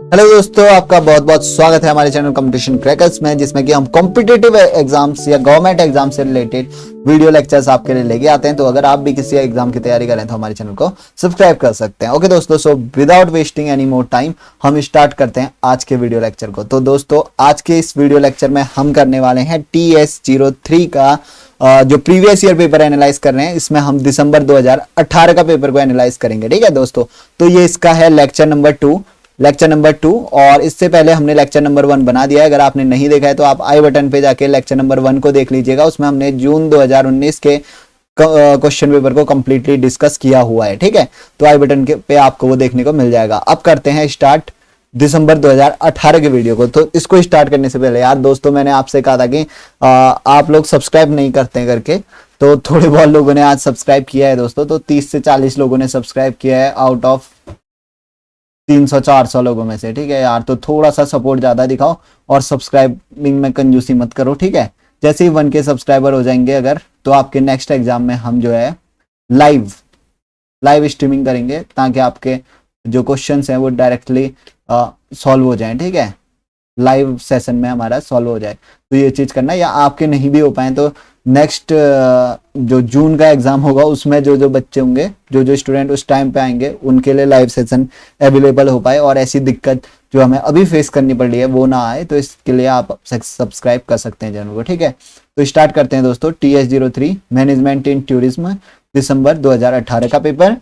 Hello दोस्तों, आपका बहुत बहुत स्वागत है हमारे चैनल कंपटीशन क्रैकर्स में, जिसमें कि हम कॉम्पिटिटिव एग्जाम्स या गवर्नमेंट एग्जाम से रिलेटेड वीडियो लेक्चर्स आपके लिए लेके आते हैं। तो अगर आप भी किसी एग्जाम की तैयारी करें तो हमारे चैनल को सब्सक्राइब कर सकते हैं। ओके दोस्तों, so without wasting any more time हम स्टार्ट करते हैं आज के वीडियो लेक्चर को। तो दोस्तों, आज के इस वीडियो लेक्चर में हम करने वाले हैं TS03 का जो प्रीवियस ईयर पेपर एनालाइज कर रहे हैं। इसमें हम दिसंबर 2018 का पेपर को एनालाइज करेंगे। ठीक है दोस्तों, तो ये इसका है लेक्चर नंबर टू और इससे पहले हमने लेक्चर नंबर 1 बना दिया है। अगर आपने नहीं देखा है तो आप आई बटन पे जाके लेक्चर नंबर 1 को देख लीजिएगा। उसमें हमने जून 2019 के क्वेश्चन पेपर को कंप्लीटली डिस्कस किया हुआ है। ठीक है, तो आई बटन पे आपको वो देखने को मिल जाएगा। अब करते हैं स्टार्ट दिसंबर 2018 के वीडियो को। तो इसको स्टार्ट करने से पहले यार दोस्तों, मैंने आपसे कहा था कि आप लोग सब्सक्राइब नहीं करते हैं करके, तो थोड़े बहुत लोगों ने आज सब्सक्राइब किया है दोस्तों। तो 30 से 40 लोगों ने सब्सक्राइब किया है आउट ऑफ 300-400 लोगों में से। ठीक है यार, तो थोड़ा सा सपोर्ट ज्यादा दिखाओ और सब्सक्राइबिंग में कंजूसी मत करो। ठीक है, जैसे ही 1K सब्सक्राइबर हो जाएंगे अगर, तो आपके नेक्स्ट एग्जाम में हम जो है लाइव स्ट्रीमिंग करेंगे, ताकि आपके जो क्वेश्चंस हैं वो डायरेक्टली सॉल्व हो जाएं। ठीक है, लाइव सेशन में हमारा सॉल्व हो जाए। तो ये चीज करना, या आपके नहीं भी हो पाए तो नेक्स्ट जो जून का एग्जाम होगा उसमें जो बच्चे होंगे, जो स्टूडेंट उस टाइम पे आएंगे, उनके लिए लाइव सेशन अवेलेबल हो पाए और ऐसी दिक्कत जो हमें अभी फेस करनी पड़ रही है वो ना आए। तो इसके लिए आप सब्सक्राइब कर सकते हैं चैनल को। ठीक है, तो स्टार्ट करते हैं दोस्तों। TS03 मैनेजमेंट इन टूरिज्म दिसंबर 2018 का पेपर।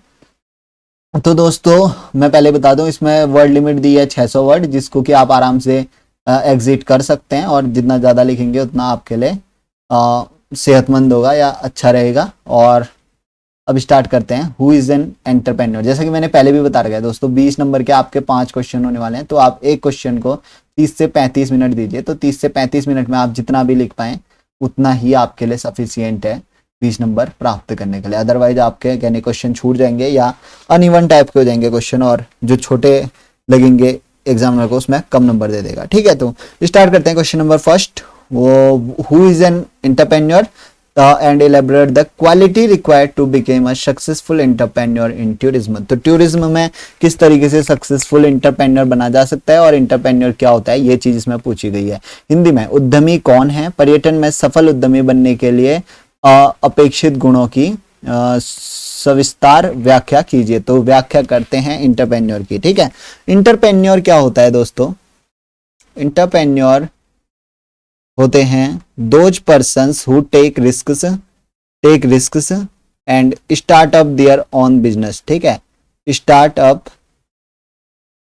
तो दोस्तों मैं पहले बता दूं, इसमें वर्ड लिमिट दी है 600 वर्ड, जिसको कि आप आराम से एग्जिट कर सकते हैं, और जितना ज़्यादा लिखेंगे उतना आपके लिए सेहतमंद होगा या अच्छा रहेगा। और अब स्टार्ट करते हैं। Who is an entrepreneur. जैसा कि मैंने पहले भी बता रखा है दोस्तों, 20 नंबर के आपके 5 क्वेश्चन होने वाले हैं। तो आप एक क्वेश्चन को 30 से 35 मिनट दीजिए। तो 30 से 35 मिनट में आप जितना भी लिख पाएँ उतना ही आपके लिए सफिशियंट है 20 नंबर प्राप्त करने के लिए। अदरवाइज आपके कहने क्वेश्चन छूट जाएंगे या अनइवन टाइप के हो जाएंगे क्वेश्चन, और जो छोटे लगेंगे एग्जामिनर को उसमें कम नंबर दे देगा। ठीक है, तो स्टार्ट करते हैं क्वेश्चन नंबर फर्स्ट। वो who is an entrepreneur and elaborate the quality required to became a successful entrepreneur in tourism. तो टूरिज्म में किस तरीके से सक्सेसफुल एंटरप्रेन्योर बना जा सकता है और एंटरप्रेन्योर क्या होता है, ये चीज इसमें पूछी गई है। हिंदी में उद्यमी कौन है, पर्यटन में सफल उद्यमी बनने के लिए अपेक्षित गुणों की सविस्तार व्याख्या कीजिए। तो व्याख्या करते हैं एंटरप्रेन्योर की। ठीक है, एंटरप्रेन्योर क्या होता है दोस्तों? एंटरप्रेन्योर होते हैं those persons who take risks and start up their own business. ठीक है, स्टार्ट अप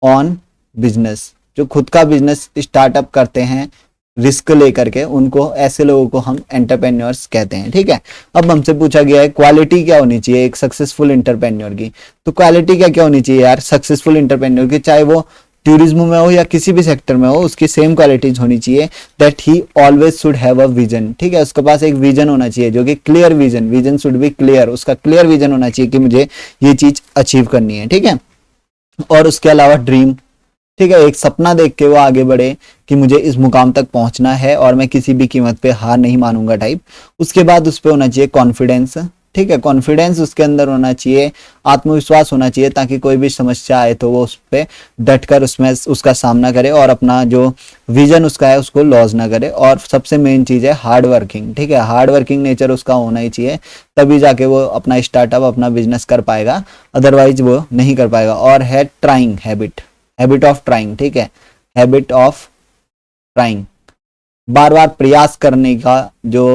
ऑन बिजनेस, जो खुद का बिजनेस स्टार्टअप करते हैं रिस्क लेकर के, उनको, ऐसे लोगों को हम एंटरप्रेन्योर्स कहते हैं। ठीक है, अब हमसे पूछा गया है क्वालिटी क्या होनी चाहिए एक सक्सेसफुल एंटरप्रेन्योर की। तो क्वालिटी क्या क्या होनी चाहिए यार सक्सेसफुल एंटरप्रेन्योर की, चाहे वो टूरिज्म में हो या किसी भी सेक्टर में हो, उसकी सेम क्वालिटीज होनी चाहिए। That he always should have a vision. ठीक है, उसके पास एक विजन होना चाहिए, जो कि clear vision should be clear. उसका क्लियर विजन होना चाहिए कि मुझे ये चीज अचीव करनी है। ठीक है, और उसके अलावा ड्रीम, ठीक है, एक सपना देख के वो आगे बढ़े कि मुझे इस मुकाम तक पहुंचना है और मैं किसी भी कीमत पे हार नहीं मानूंगा टाइप। उसके बाद उस पे होना चाहिए कॉन्फिडेंस। ठीक है, कॉन्फिडेंस उसके अंदर होना चाहिए, आत्मविश्वास होना चाहिए, ताकि कोई भी समस्या आए तो वो उस पे डटकर उसमें उसका सामना करे और अपना जो विजन उसका है उसको लॉस ना करे। और सबसे मेन चीज है हार्ड वर्किंग। ठीक है, हार्ड वर्किंग नेचर उसका होना ही चाहिए, तभी जाके वो अपना स्टार्टअप, अपना बिजनेस कर पाएगा, अदरवाइज वो नहीं कर पाएगा। और है ट्राइंग हैबिट ऑफ ट्राइंग। ठीक है, हैबिट ऑफ ट्राइंग, बार बार प्रयास करने का जो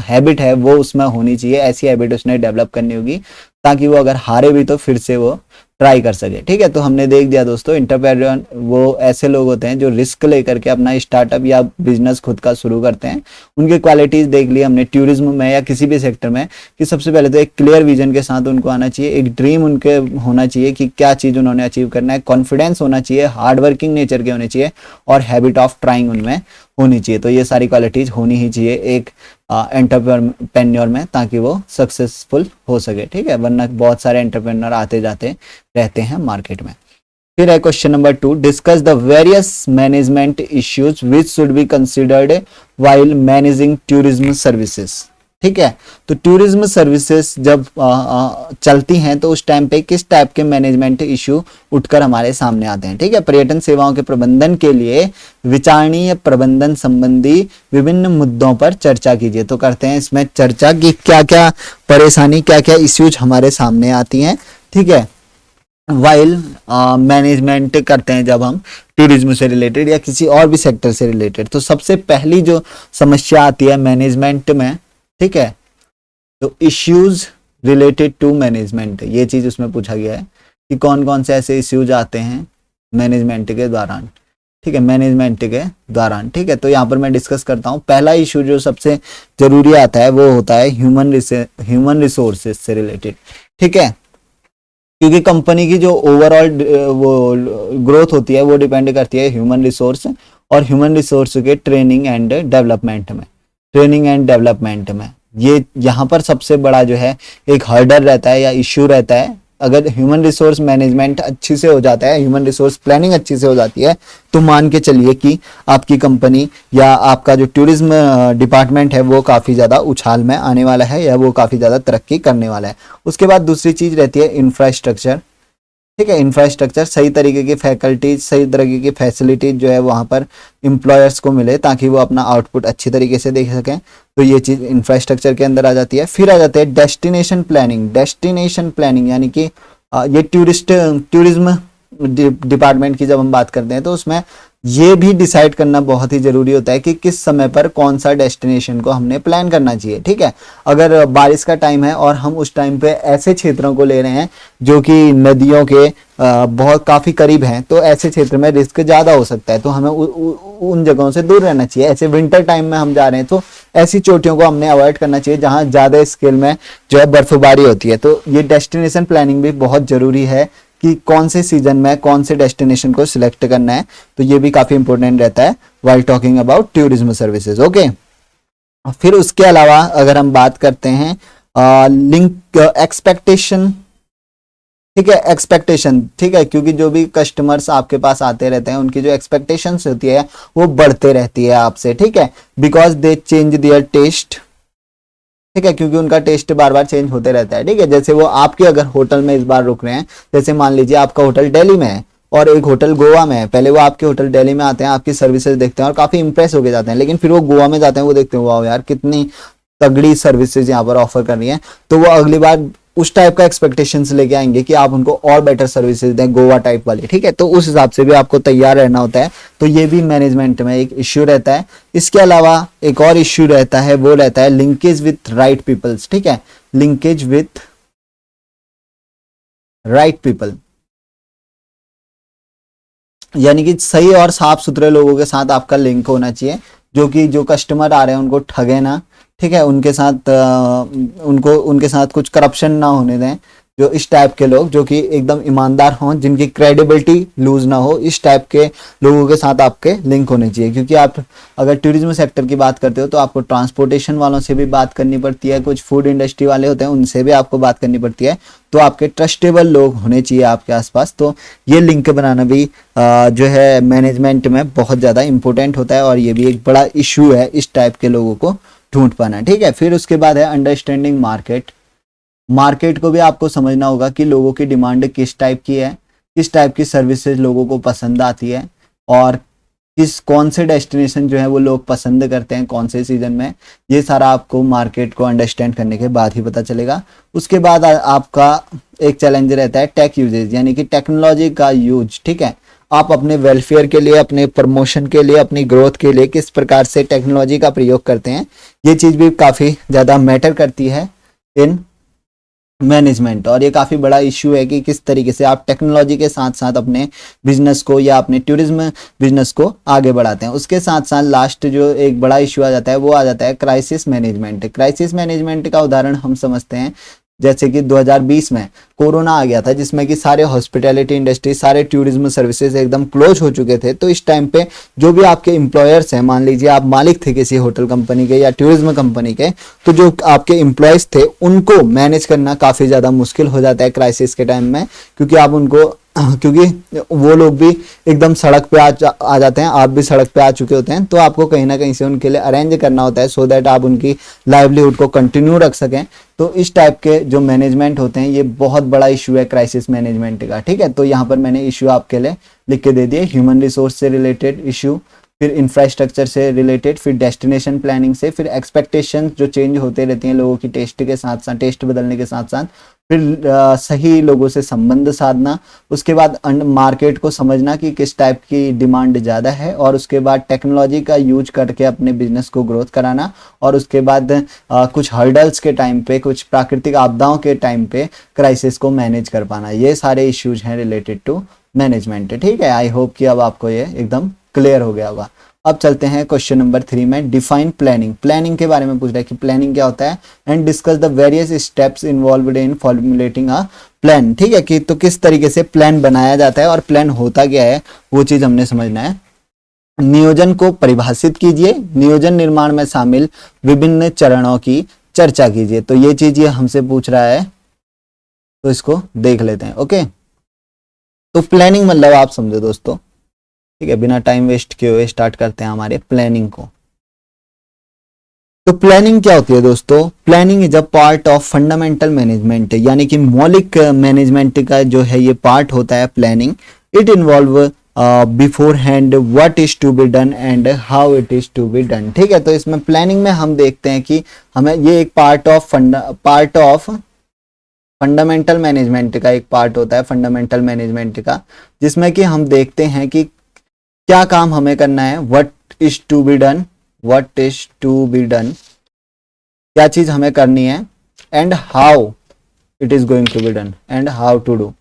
हैबिट है वो उसमें होनी चाहिए। ऐसी हैबिट उसने डेवलप करनी होगी ताकि वो अगर हारे भी तो फिर से वो ट्राई कर सके। ठीक है, तो हमने देख दिया दोस्तों, एंटरप्रेन्योर वो ऐसे लोग होते हैं जो रिस्क लेकर के अपना स्टार्टअप या बिजनेस खुद का शुरू करते हैं। उनकी क्वालिटीज देख ली हमने टूरिज्म में या किसी भी सेक्टर में, कि सबसे पहले तो एक क्लियर विजन के साथ उनको आना चाहिए, एक ड्रीम उनके होना चाहिए कि क्या चीज उन्होंने अचीव करना है, कॉन्फिडेंस होना चाहिए, हार्ड वर्किंग नेचर के होने चाहिए, और हैबिट ऑफ ट्राइंग उनमें होनी चाहिए। तो ये सारी क्वालिटीज होनी ही चाहिए एक एंटरप्रेन्योर में, ताकि वो सक्सेसफुल हो सके। ठीक है, वरना बहुत सारे एंटरप्रेन्योर आते जाते रहते हैं मार्केट में। फिर है question number 2, discuss the various management issues which should be considered while managing tourism services. ठीक है। तो टूरिज्म सर्विसेज जब चलती हैं तो उस टाइम पे किस टाइप के मैनेजमेंट इश्यू उठकर हमारे सामने आते हैं, ठीक है। पर्यटन सेवाओं के प्रबंधन के लिए विचारणीय प्रबंधन संबंधी विभिन्न मुद्दों पर चर्चा कीजिए। तो करते हैं इसमें चर्चा की क्या क्या परेशानी, क्या क्या इश्यूज हमारे सामने आती हैं, ठीक है, वाइल मैनेजमेंट करते हैं जब हम टूरिज्म से रिलेटेड या किसी और भी सेक्टर से रिलेटेड। तो सबसे पहली जो समस्या आती है मैनेजमेंट में, ठीक है, तो इश्यूज रिलेटेड टू मैनेजमेंट, ये चीज उसमें पूछा गया है कि कौन कौन से ऐसे इश्यूज आते हैं मैनेजमेंट के दौरान, ठीक है, मैनेजमेंट के दौरान, ठीक है। तो यहाँ पर मैं डिस्कस करता हूँ। पहला इशू जो सबसे जरूरी आता है वो होता है ह्यूमन रिसोर्सेज से रिलेटेड, ठीक है, क्योंकि कंपनी की जो ओवरऑल वो ग्रोथ होती है वो डिपेंड करती है ह्यूमन रिसोर्स और ह्यूमन रिसोर्स के ट्रेनिंग एंड डेवलपमेंट में। ये यहाँ पर सबसे बड़ा जो है एक हर्डल रहता है या इश्यू रहता है। अगर ह्यूमन रिसोर्स मैनेजमेंट अच्छी से हो जाता है, ह्यूमन रिसोर्स प्लानिंग अच्छी से हो जाती है, तो मान के चलिए कि आपकी कंपनी या आपका जो टूरिज्म डिपार्टमेंट है वो काफ़ी ज़्यादा उछाल में आने वाला है या वो काफ़ी ज़्यादा तरक्की करने वाला है। उसके बाद दूसरी चीज़ रहती है इंफ्रास्ट्रक्चर, ठीक है। इंफ्रास्ट्रक्चर, सही तरीके की फैकल्टीज, सही तरीके की फैसिलिटीज जो है वहाँ पर एम्प्लॉयर्स को मिले ताकि वो अपना आउटपुट अच्छी तरीके से देख सकें। तो ये चीज़ इंफ्रास्ट्रक्चर के अंदर आ जाती है। फिर आ जाते हैं डेस्टिनेशन प्लानिंग यानी कि ये टूरिज्म डिपार्टमेंट की जब हम बात करते हैं तो उसमें ये भी डिसाइड करना बहुत ही जरूरी होता है कि किस समय पर कौन सा डेस्टिनेशन को हमने प्लान करना चाहिए, ठीक है। अगर बारिश का टाइम है और हम उस टाइम पे ऐसे क्षेत्रों को ले रहे हैं जो कि नदियों के बहुत काफ़ी करीब हैं, तो ऐसे क्षेत्र में रिस्क ज़्यादा हो सकता है, तो हमें उन जगहों से दूर रहना चाहिए। ऐसे विंटर टाइम में हम जा रहे हैं तो ऐसी चोटियों को हमने अवॉइड करना चाहिए जहाँ ज़्यादा स्केल में जो है बर्फबारी होती है। तो ये डेस्टिनेशन प्लानिंग भी बहुत ज़रूरी है कि कौन से सीजन में कौन से डेस्टिनेशन को सिलेक्ट करना है, तो ये भी काफ़ी इंपॉर्टेंट रहता है while talking about tourism services, okay. फिर उसके अलावा अगर हम बात करते हैं लिंक एक्सपेक्टेशन, ठीक है, एक्सपेक्टेशन, ठीक है, क्योंकि जो भी कस्टमर्स आपके पास आते रहते हैं उनकी जो एक्सपेक्टेशंस होती है वो बढ़ते रहती है आपसे, ठीक है, because they change their taste, ठीक है, क्योंकि उनका टेस्ट बार बार चेंज होते रहता है, ठीक है। जैसे वो आपके अगर होटल में इस बार रुक रहे हैं, जैसे मान लीजिए आपका होटल दिल्ली में है और एक होटल गोवा में है, पहले वो आपके होटल दिल्ली में आते हैं, आपकी सर्विसेज देखते हैं और काफी इंप्रेस होके जाते हैं, लेकिन फिर वो गोवा में जाते हैं, वो देखते हैं वाओ यार कितनी तगड़ी सर्विसेज यहाँ पर ऑफर कर रही है, तो वो अगली बार उस टाइप का एक्सपेक्टेशंस लेके आएंगे कि आप उनको और बेटर सर्विसेज दें गोवा टाइप वाली, ठीक है। तो उस हिसाब से भी आपको तैयार रहना होता है, तो ये भी मैनेजमेंट में एक इश्यू रहता है। इसके अलावा एक और इश्यू रहता है, वो रहता है लिंकेज विथ राइट पीपल्स, ठीक है, लिंकेज विथ राइट पीपल, यानी कि सही और साफ सुथरे लोगों के साथ आपका लिंक होना चाहिए, जो कि जो कस्टमर आ रहे हैं उनको ठगे ना, ठीक है, उनके साथ कुछ करप्शन ना होने दें, जो इस टाइप के लोग जो कि एकदम ईमानदार हों, जिनकी क्रेडिबिलिटी लूज ना हो, इस टाइप के लोगों के साथ आपके लिंक होने चाहिए। क्योंकि आप अगर टूरिज्म सेक्टर की बात करते हो तो आपको ट्रांसपोर्टेशन वालों से भी बात करनी पड़ती है, कुछ फूड इंडस्ट्री वाले होते हैं उनसे भी आपको बात करनी पड़ती है, तो आपके ट्रस्टेबल लोग होने चाहिए आपके आसपास। तो ये लिंक बनाना भी जो है मैनेजमेंट में बहुत ज़्यादा इंपॉर्टेंट होता है और ये भी एक बड़ा इशू है इस टाइप के लोगों को ढूंढ पाना, ठीक है। फिर उसके बाद है अंडरस्टैंडिंग मार्केट को भी आपको समझना होगा कि लोगों की डिमांड किस टाइप की है, किस टाइप की सर्विसेज लोगों को पसंद आती है और कौन से डेस्टिनेशन जो है वो लोग पसंद करते हैं कौन से सीजन में, ये सारा आपको मार्केट को अंडरस्टैंड करने के बाद ही पता चलेगा। उसके बाद आपका एक चैलेंज रहता है टेक यूजेज, यानी कि टेक्नोलॉजी का यूज, ठीक है। आप अपने वेलफेयर के लिए, अपने प्रमोशन के लिए, अपनी ग्रोथ के लिए किस प्रकार से टेक्नोलॉजी का प्रयोग करते हैं, ये चीज़ भी काफ़ी ज़्यादा मैटर करती है इन मैनेजमेंट। और ये काफ़ी बड़ा इश्यू है कि किस तरीके से आप टेक्नोलॉजी के साथ साथ अपने बिजनेस को या अपने टूरिज्म बिजनेस को आगे बढ़ाते हैं। उसके साथ साथ लास्ट जो एक बड़ा इश्यू आ जाता है वो आ जाता है क्राइसिस मैनेजमेंट। क्राइसिस मैनेजमेंट का उदाहरण हम समझते हैं जैसे कि 2020 में कोरोना आ गया था, जिसमें कि सारे हॉस्पिटैलिटी इंडस्ट्री, सारे टूरिज्म सर्विसेज एकदम क्लोज हो चुके थे। तो इस टाइम पे जो भी आपके एम्प्लॉयर्स हैं, मान लीजिए आप मालिक थे किसी होटल कंपनी के या टूरिज्म कंपनी के, तो जो आपके एम्प्लॉयज थे उनको मैनेज करना काफ़ी ज़्यादा मुश्किल हो जाता है क्राइसिस के टाइम में, क्योंकि आप उनको क्योंकि वो लोग भी एकदम सड़क पे आ जाते हैं, आप भी सड़क पे आ चुके होते हैं, तो आपको कहीं ना कहीं से उनके लिए अरेंज करना होता है सो दैट आप उनकी लाइवलीहुड को कंटिन्यू रख सकें। तो इस टाइप के जो मैनेजमेंट होते हैं ये बहुत बड़ा इशू है क्राइसिस मैनेजमेंट का, ठीक है। तो यहाँ पर मैंने इशू आपके लिए लिख के दे दिए, ह्यूमन रिसोर्स से रिलेटेड इशू, फिर इंफ्रास्ट्रक्चर से रिलेटेड, फिर डेस्टिनेशन प्लानिंग से, फिर एक्सपेक्टेशन जो चेंज होते रहती हैं लोगों की टेस्ट के साथ साथ, टेस्ट बदलने के साथ साथ, फिर सही लोगों से संबंध साधना, उसके बाद मार्केट को समझना कि किस टाइप की डिमांड ज़्यादा है, और उसके बाद टेक्नोलॉजी का यूज करके अपने बिजनेस को ग्रोथ कराना, और उसके बाद कुछ हर्डल्स के टाइम पे, कुछ प्राकृतिक आपदाओं के टाइम पे क्राइसिस को मैनेज कर पाना। ये सारे इश्यूज हैं रिलेटेड टू मैनेजमेंट, ठीक है। आई होप कि अब आपको ये एकदम क्लियर हो गया होगा। अब चलते हैं क्वेश्चन नंबर 3 में, डिफाइन प्लानिंग। प्लानिंग के बारे में पूछ रहा है कि प्लानिंग क्या होता है, and discuss the various steps involved in formulating a plan, ठीक है। कि तो किस तरीके से प्लान बनाया जाता है और प्लान होता क्या है, वो चीज हमने समझना है। नियोजन को परिभाषित कीजिए, नियोजन निर्माण में शामिल विभिन्न चरणों की चर्चा कीजिए। तो ये चीज ये हमसे पूछ रहा है, तो इसको देख लेते हैं। ओके, तो प्लानिंग मतलब आप समझो दोस्तों, ठीक है, बिना टाइम वेस्ट किए हुए स्टार्ट करते हैं हमारे प्लानिंग को। तो प्लानिंग क्या होती है दोस्तों, planning is a part of fundamental management, यानी कि मौलिक मैनेजमेंट का जो है ये पार्ट होता है planning. It involve beforehand what is to be done and how it is to be done, ठीक है। तो इसमें प्लानिंग में हम देखते हैं कि हमें ये एक पार्ट ऑफ फंडामेंटल मैनेजमेंट का एक पार्ट होता है, फंडामेंटल मैनेजमेंट का, जिसमें कि हम देखते हैं कि क्या काम हमें करना है, what is to be done, what is to be done, क्या चीज हमें करनी है, and how it is going to be done, and how to do,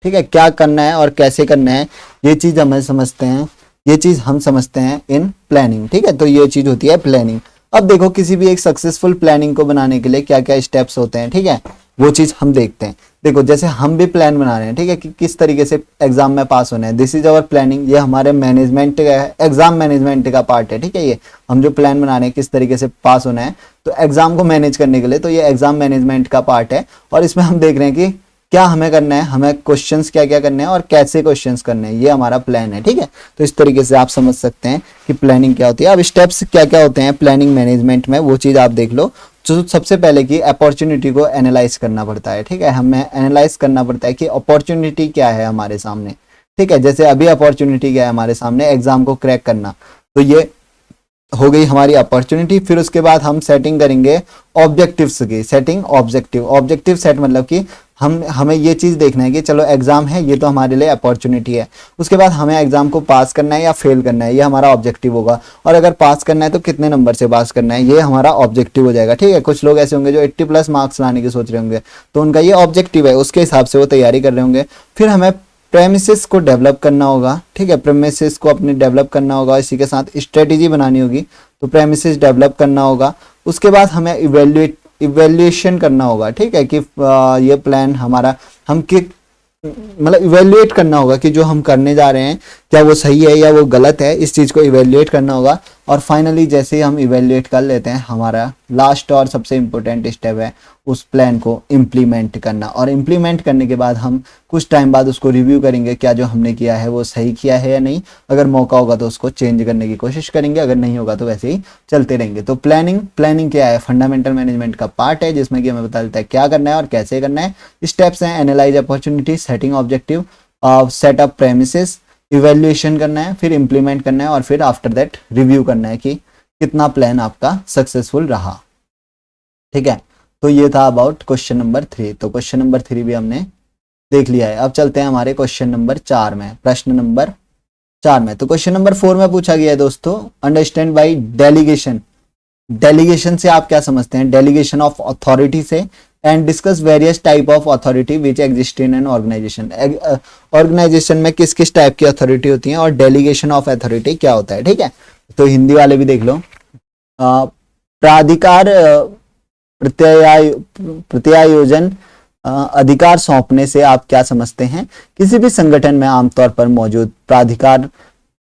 ठीक है। क्या करना है और कैसे करना है, ये चीज हमें समझते हैं, ये चीज हम समझते हैं इन प्लानिंग, ठीक है। तो ये चीज होती है प्लानिंग। अब देखो किसी भी एक सक्सेसफुल प्लानिंग को बनाने के लिए क्या क्या स्टेप्स होते हैं, ठीक है, वो चीज हम देखते हैं। देखो जैसे हम भी प्लान बना रहे हैं, ठीक है, कि किस तरीके से एग्जाम में पास होना है, दिस इज अवर प्लानिंग, ये हमारे मैनेजमेंट का है, एग्जाम मैनेजमेंट का पार्ट है, ठीक है। ये हम जो प्लान बना रहे हैं किस तरीके से पास होना है, तो एग्जाम को मैनेज करने के लिए, तो ये एग्जाम मैनेजमेंट का पार्ट है। और इसमें हम देख रहे हैं कि क्या हमें करना है, हमें क्वेश्चंस क्या क्या करने हैं और कैसे क्वेश्चंस करने हैं, ये हमारा प्लान है, ठीक है। तो इस तरीके से आप समझ सकते हैं कि प्लानिंग क्या होती है। अब स्टेप्स क्या क्या होते हैं प्लानिंग मैनेजमेंट में, वो चीज आप देख लो। तो सबसे पहले की अपॉर्चुनिटी को एनालाइज करना पड़ता है, ठीक है, हमें एनालाइज करना पड़ता है कि अपॉर्चुनिटी क्या है हमारे सामने, ठीक है। जैसे अभी अपॉर्चुनिटी क्या है हमारे सामने, एग्जाम को क्रैक करना, तो ये हो गई हमारी अपॉर्चुनिटी। फिर उसके बाद हम सेटिंग करेंगे ऑब्जेक्टिव्स की, सेटिंग ऑब्जेक्टिव सेट, मतलब कि हमें ये चीज देखना है कि चलो एग्जाम है, ये तो हमारे लिए अपॉर्चुनिटी है। उसके बाद हमें एग्जाम को पास करना है या फेल करना है, ये हमारा ऑब्जेक्टिव होगा। और अगर पास करना है तो कितने नंबर से पास करना है, ये हमारा ऑब्जेक्टिव हो जाएगा, ठीक है। कुछ लोग ऐसे होंगे जो 80+ मार्क्स लाने की सोच रहे होंगे, तो उनका ये ऑब्जेक्टिव है, उसके हिसाब से वो तैयारी कर रहे होंगे। फिर हमें प्रेमिसेस को डेवलप करना होगा, ठीक है, प्रेमिसेस को अपने डेवलप करना होगा, इसी के साथ स्ट्रेटेजी बनानी होगी, तो प्रेमिसेस डेवलप करना होगा। उसके बाद हमें इवेल्युएशन करना होगा, ठीक है, कि ये प्लान हमारा, हम मतलब इवेल्युएट करना होगा कि जो हम करने जा रहे हैं क्या वो सही है या वो गलत है, इस चीज को इवेल्युएट करना होगा। और फाइनली जैसे ही हम इवेल्युएट कर लेते हैं, हमारा लास्ट और सबसे इंपॉर्टेंट स्टेप है उस प्लान को इम्प्लीमेंट करना। और इम्प्लीमेंट करने के बाद हम कुछ टाइम बाद उसको रिव्यू करेंगे, क्या जो हमने किया है वो सही किया है या नहीं। अगर मौका होगा तो उसको चेंज करने की कोशिश करेंगे, अगर नहीं होगा तो वैसे ही चलते रहेंगे। तो प्लानिंग क्या है, फंडामेंटल मैनेजमेंट का पार्ट है, जिसमें कि हमें बता देता है क्या करना है और कैसे करना है। स्टेप्स हैं analyse opportunity, setting objective, setup premises, evaluation करना है, फिर इंप्लीमेंट करना है, और फिर आफ्टर दैट रिव्यू करना है कि कितना प्लान आपका सक्सेसफुल रहा, ठीक है। तो ये था अबाउट क्वेश्चन नंबर 3। तो क्वेश्चन नंबर 3 भी हमने देख लिया है। अब चलते हैं हमारे क्वेश्चन नंबर 4 में, प्रश्न नंबर 4 में। तो क्वेश्चन नंबर 4 में पूछा गया है दोस्तों, अंडरस्टैंड बाय डेलीगेशन। डेलीगेशन से आप क्या समझते हैं, डेलीगेशन ऑफ अथॉरिटी से, and discuss various type of authority which exist in an organisation. Organisation में किस किस टाइप की अथॉरिटी होती है और डेलीगेशन ऑफ अथॉरिटी क्या होता है, ठीक है। तो हिंदी वाले भी देख लो। प्राधिकार प्रत्यायोजन अधिकार सौंपने से आप क्या समझते हैं, किसी भी संगठन में आमतौर पर मौजूद प्राधिकार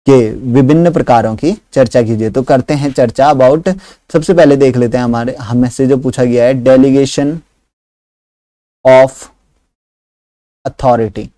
के विभिन्न प्रकारों की चर्चा कीजिए। तो करते हैं चर्चा अबाउट, सबसे पहले देख लेते हैं हमारे हमें से जो पूछा गया है, डेलीगेशन ऑफ अथॉरिटी।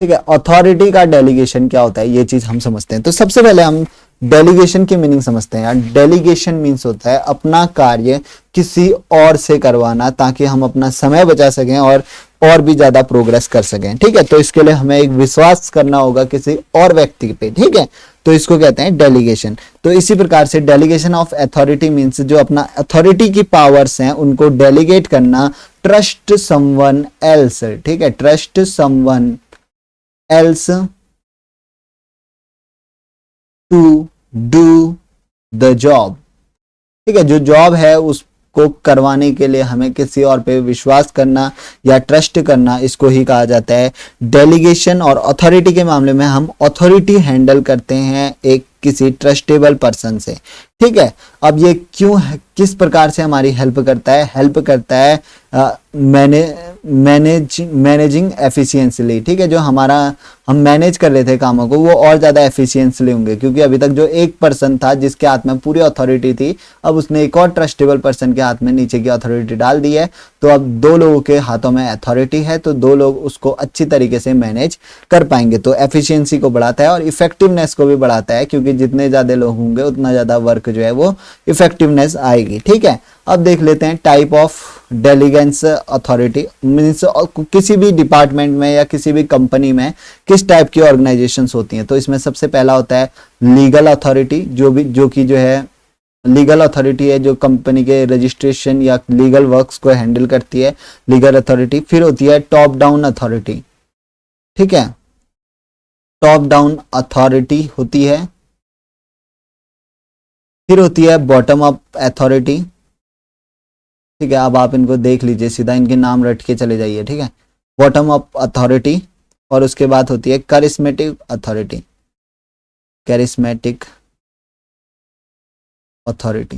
ठीक है। अथॉरिटी का डेलीगेशन क्या होता है ये चीज हम समझते हैं। तो सबसे पहले हम डेलीगेशन की मीनिंग समझते हैं यार। डेलीगेशन मीन्स होता है अपना कार्य किसी और से करवाना, ताकि हम अपना समय बचा सकें और भी ज्यादा प्रोग्रेस कर सकें। ठीक है, तो इसके लिए हमें एक विश्वास करना होगा किसी और व्यक्ति पे। ठीक है, तो इसको कहते हैं डेलीगेशन। तो इसी प्रकार से डेलीगेशन ऑफ अथॉरिटी मीन्स जो अपना अथॉरिटी की पावर्स हैं उनको डेलीगेट करना, ट्रस्ट समवन एल्स। ठीक है, trust someone else to do the job. ठीक है, जो जॉब है उसको करवाने के लिए हमें किसी और पे विश्वास करना या ट्रस्ट करना, इसको ही कहा जाता है डेलीगेशन। और अथॉरिटी के मामले में हम अथॉरिटी हैंडल करते हैं एक किसी ट्रस्टेबल पर्सन से। ठीक है, अब ये क्यों है, किस प्रकार से हमारी हेल्प करता है? हेल्प करता है मैनेजिंग एफिशिएंटली। ठीक है, जो हमारा हम मैनेज कर रहे थे कामों को वो और ज़्यादा एफिशिएंटली होंगे, क्योंकि अभी तक जो एक पर्सन था जिसके हाथ में पूरी अथॉरिटी थी, अब उसने एक और ट्रस्टेबल पर्सन के हाथ में नीचे की अथॉरिटी डाल दी है। तो अब दो लोगों के हाथों में अथॉरिटी है, तो दो लोग उसको अच्छी तरीके से मैनेज कर पाएंगे। तो एफिशिएंसी को बढ़ाता है और इफेक्टिवनेस को भी बढ़ाता है, क्योंकि जितने ज़्यादा लोग होंगे उतना ज़्यादा वर्क जो है वो इफेक्टिवनेस आएगी। ठीक है, अब देख लेते हैं टाइप ऑफ डेलीगेंस अथॉरिटी मीन्स किसी भी डिपार्टमेंट में या किसी भी कंपनी में किस टाइप की ऑर्गेनाइजेशंस होती हैं। तो इसमें सबसे पहला होता है लीगल अथॉरिटी, जो है लीगल अथॉरिटी है जो कंपनी के रजिस्ट्रेशन या लीगल वर्क्स को हैंडल करती है, लीगल अथॉरिटी। फिर होती है टॉप डाउन अथॉरिटी। ठीक है, टॉप डाउन अथॉरिटी होती है। फिर होती है बॉटम अप अथॉरिटी। ठीक है, अब आप इनको देख लीजिए, सीधा इनके नाम रट के चले जाइए। ठीक है, बॉटम अप अथॉरिटी। और उसके बाद होती है करिस्मेटिक अथॉरिटी, करिस्मेटिक अथॉरिटी।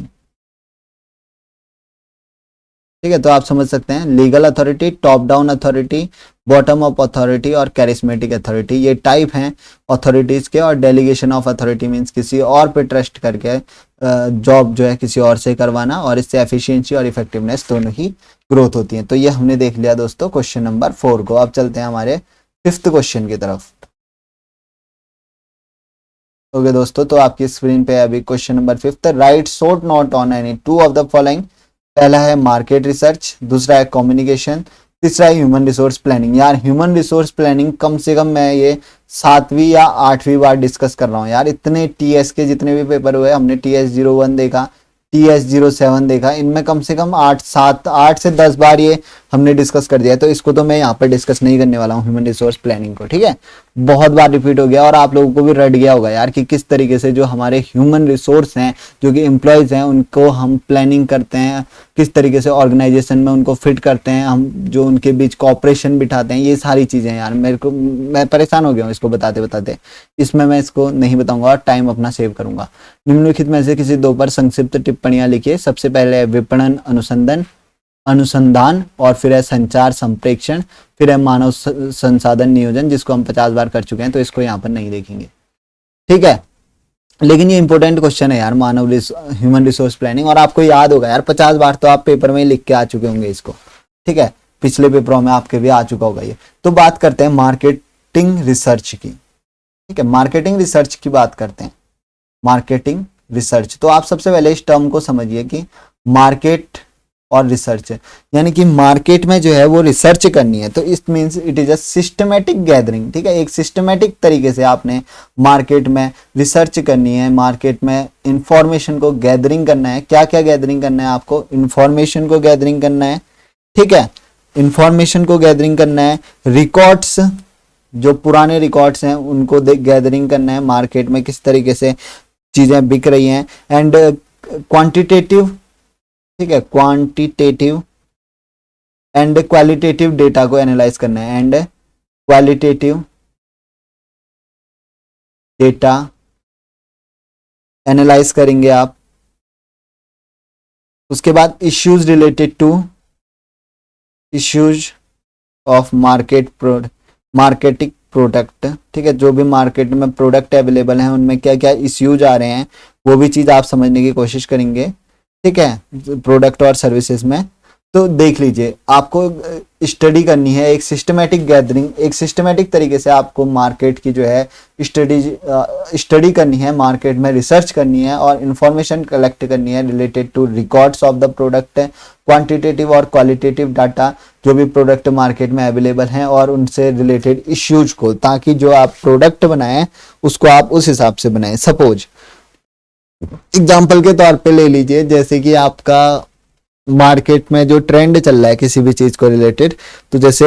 ठीक है, तो आप समझ सकते हैं legal authority, top down authority, bottom up authority और कैरिस्मेटिक अथॉरिटी, ये टाइप हैं अथॉरिटीज के। और डेलीगेशन ऑफ अथॉरिटी मींस किसी और पे ट्रस्ट करके जॉब जो है किसी और से करवाना, और इससे एफिशिएंसी और इफेक्टिवनेस दोनों ही ग्रोथ होती है। तो ये हमने देख लिया दोस्तों क्वेश्चन नंबर 4 को। अब चलते हैं हमारे 5th क्वेश्चन की तरफ। ओके दोस्तों, तो आपकी स्क्रीन पे अभी question number 5, right short note on any 2 of the following. पहला है मार्केट रिसर्च, दूसरा है कम्युनिकेशन, तीसरा है ह्यूमन रिसोर्स प्लानिंग। यार ह्यूमन रिसोर्स प्लानिंग कम से कम मैं ये 7वीं या 8वीं बार डिस्कस कर रहा हूँ यार। इतने टीएस के जितने भी पेपर हुए, हमने TS01 देखा, TS07 देखा, इनमें कम से कम 8 से 10 बार ये हमने डिस्कस कर दिया। तो इसको तो मैं यहाँ पर डिस्कस नहीं करने वाला हूँ, ह्यूमन रिसोर्स प्लानिंग को। ठीक है, बहुत बार रिपीट हो गया और आप लोगों को भी रट गया होगा यार कि किस तरीके से जो हमारे ह्यूमन रिसोर्स हैं, जो कि एम्प्लॉयज हैं, उनको हम प्लानिंग करते हैं, किस तरीके से ऑर्गेनाइजेशन में उनको फिट करते हैं, हम जो उनके बीच कॉपरेशन बिठाते हैं, ये सारी चीजें यार मैं परेशान हो गया हूँ इसको बताते बताते। इसमें मैं इसको नहीं बताऊंगा और टाइम अपना सेव करूंगा। निम्नलिखित में से किसी 2 पर संक्षिप्त टिप्पणियां लिखिए। सबसे पहले है विपणन अनुसंधान, और फिर है संचार संप्रेक्षण, फिर है मानव संसाधन नियोजन, जिसको हम 50 बार कर चुके हैं, तो इसको यहाँ पर नहीं देखेंगे। ठीक है, लेकिन ये इंपॉर्टेंट क्वेश्चन है यार, ह्यूमन रिसोर्स प्लानिंग, और आपको याद होगा यार 50 बार तो आप पेपर में लिख के आ चुके होंगे इसको। ठीक है, पिछले पेपरों में आपके भी आ चुका होगा ये। तो बात करते हैं मार्केटिंग रिसर्च की। ठीक है, मार्केटिंग रिसर्च की बात करते हैं। मार्केटिंग रिसर्च, तो आप सबसे पहले इस टर्म को समझिए कि मार्केट और रिसर्च, यानी कि मार्केट में जो है वो रिसर्च करनी है, तो it means it is a systematic gathering. ठीक है, एक सिस्टमैटिक तरीके से आपने मार्केट में रिसर्च करनी है, मार्केट में इंफॉर्मेशन को गैदरिंग करना है। क्या क्या गैदरिंग करना है आपको? इंफॉर्मेशन को गैदरिंग करना है। ठीक है, इंफॉर्मेशन को गैदरिंग करना है, रिकॉर्ड्स, जो पुराने रिकॉर्ड्स हैं उनको गैदरिंग करना है, मार्केट में किस तरीके से चीजें बिक रही हैं, एंड क्वांटिटेटिव, ठीक है, क्वांटिटेटिव एंड क्वालिटेटिव डेटा को एनालाइज करना है, एंड क्वालिटेटिव डेटा एनालाइज करेंगे आप। उसके बाद issues related to issues of marketing product. ठीक है, जो भी मार्केट में प्रोडक्ट अवेलेबल हैं उनमें क्या क्या इश्यूज आ रहे हैं वो भी चीज आप समझने की कोशिश करेंगे। ठीक है, प्रोडक्ट और सर्विसेज में। तो देख लीजिए, आपको स्टडी करनी है, एक सिस्टमेटिक गैदरिंग, एक सिस्टमेटिक तरीके से आपको मार्केट की जो है स्टडी करनी है, मार्केट में रिसर्च करनी है और इंफॉर्मेशन कलेक्ट करनी है related to records of the product, quantitative और क्वालिटेटिव डाटा जो भी प्रोडक्ट मार्केट में अवेलेबल हैं और उनसे रिलेटेड इश्यूज को, ताकि जो आप प्रोडक्ट बनाएं उसको आप उस हिसाब से बनाएं। सपोज एग्जाम्पल के तौर पे ले लीजिए, जैसे कि आपका मार्केट में जो ट्रेंड चल रहा है किसी भी चीज को रिलेटेड, तो जैसे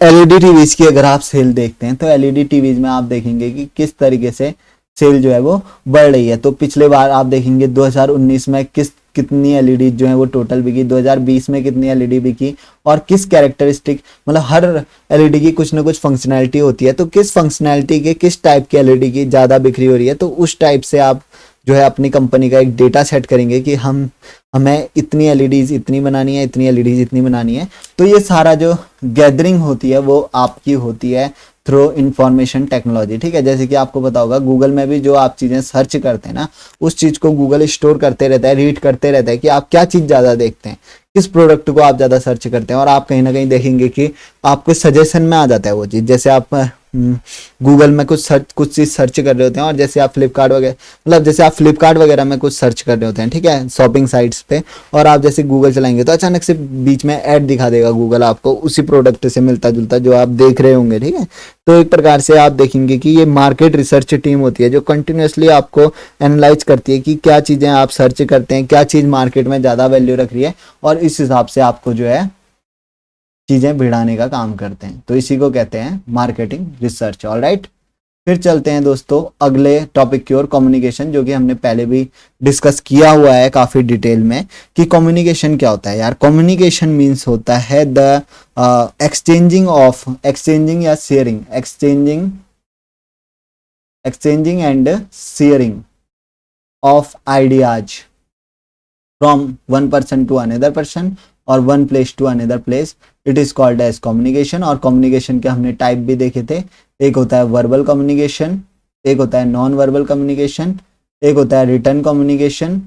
एलईडी टीवीज की अगर आप सेल देखते हैं तो एलईडी टीवीज में आप देखेंगे कि किस तरीके से सेल जो है वो बढ़ रही है। तो पिछले बार आप देखेंगे 2019 में कितनी एलईडी जो है वो टोटल बिकी, 2020 में कितनी एलईडी बिकी और किस कैरेक्टरिस्टिक, मतलब हर एलईडी की कुछ ना कुछ फंक्शनैलिटी होती है, तो किस फंक्शनैलिटी के किस टाइप की एलईडी की ज़्यादा बिक्री हो रही है, तो उस टाइप से आप जो है अपनी कंपनी का एक डेटा सेट करेंगे कि हमें इतनी एलईडीज इतनी बनानी है, इतनी एलईडीज इतनी बनानी है। तो ये सारा जो गैदरिंग होती है वो आपकी होती है थ्रू इंफॉर्मेशन टेक्नोलॉजी, ठीक है। जैसे कि आपको पता होगा गूगल में भी जो आप चीज़ें सर्च करते हैं ना, उस चीज़ को गूगल स्टोर करते रहता है, रीड करते रहता है कि आप क्या चीज़ ज़्यादा देखते हैं, किस प्रोडक्ट को आप ज़्यादा सर्च करते हैं, और आप कहीं ना कहीं देखेंगे कि आपको सजेशन में आ जाता है वो चीज़। जैसे आप गूगल में कुछ चीज़ सर्च कर रहे होते हैं और जैसे आप फ्लिपकार्ट वगैरह, मतलब जैसे आप फ्लिपकार्ट वगैरह में कुछ सर्च कर रहे होते हैं, ठीक है, शॉपिंग साइट्स पे, और आप जैसे गूगल चलाएंगे तो अचानक से बीच में ऐड दिखा देगा गूगल आपको उसी प्रोडक्ट से मिलता जुलता जो आप देख रहे होंगे, ठीक है। तो एक प्रकार से आप देखेंगे कि ये मार्केट रिसर्च टीम होती है जो कंटिन्यूसली आपको एनालाइज करती है कि क्या चीज़ें आप सर्च करते हैं, क्या चीज़ मार्केट में ज़्यादा वैल्यू रख रही है, और इस हिसाब से आपको जो है चीजें भिड़ाने का काम करते हैं। तो इसी को कहते हैं मार्केटिंग रिसर्च। ऑलराइट, फिर चलते हैं दोस्तों अगले टॉपिक की ओर, कम्युनिकेशन, जो कि हमने पहले भी डिस्कस किया हुआ है काफी डिटेल में कि कम्युनिकेशन क्या होता है। यार कम्युनिकेशन मीन्स होता है द एक्सचेंजिंग या sharing, exchanging and sharing of ideas from one person to another person और one place to another place, it is called as communication. और कम्युनिकेशन के हमने टाइप भी देखे थे, एक होता है वर्बल कम्युनिकेशन, एक होता है नॉन वर्बल कम्युनिकेशन, एक होता है रिटन कम्युनिकेशन,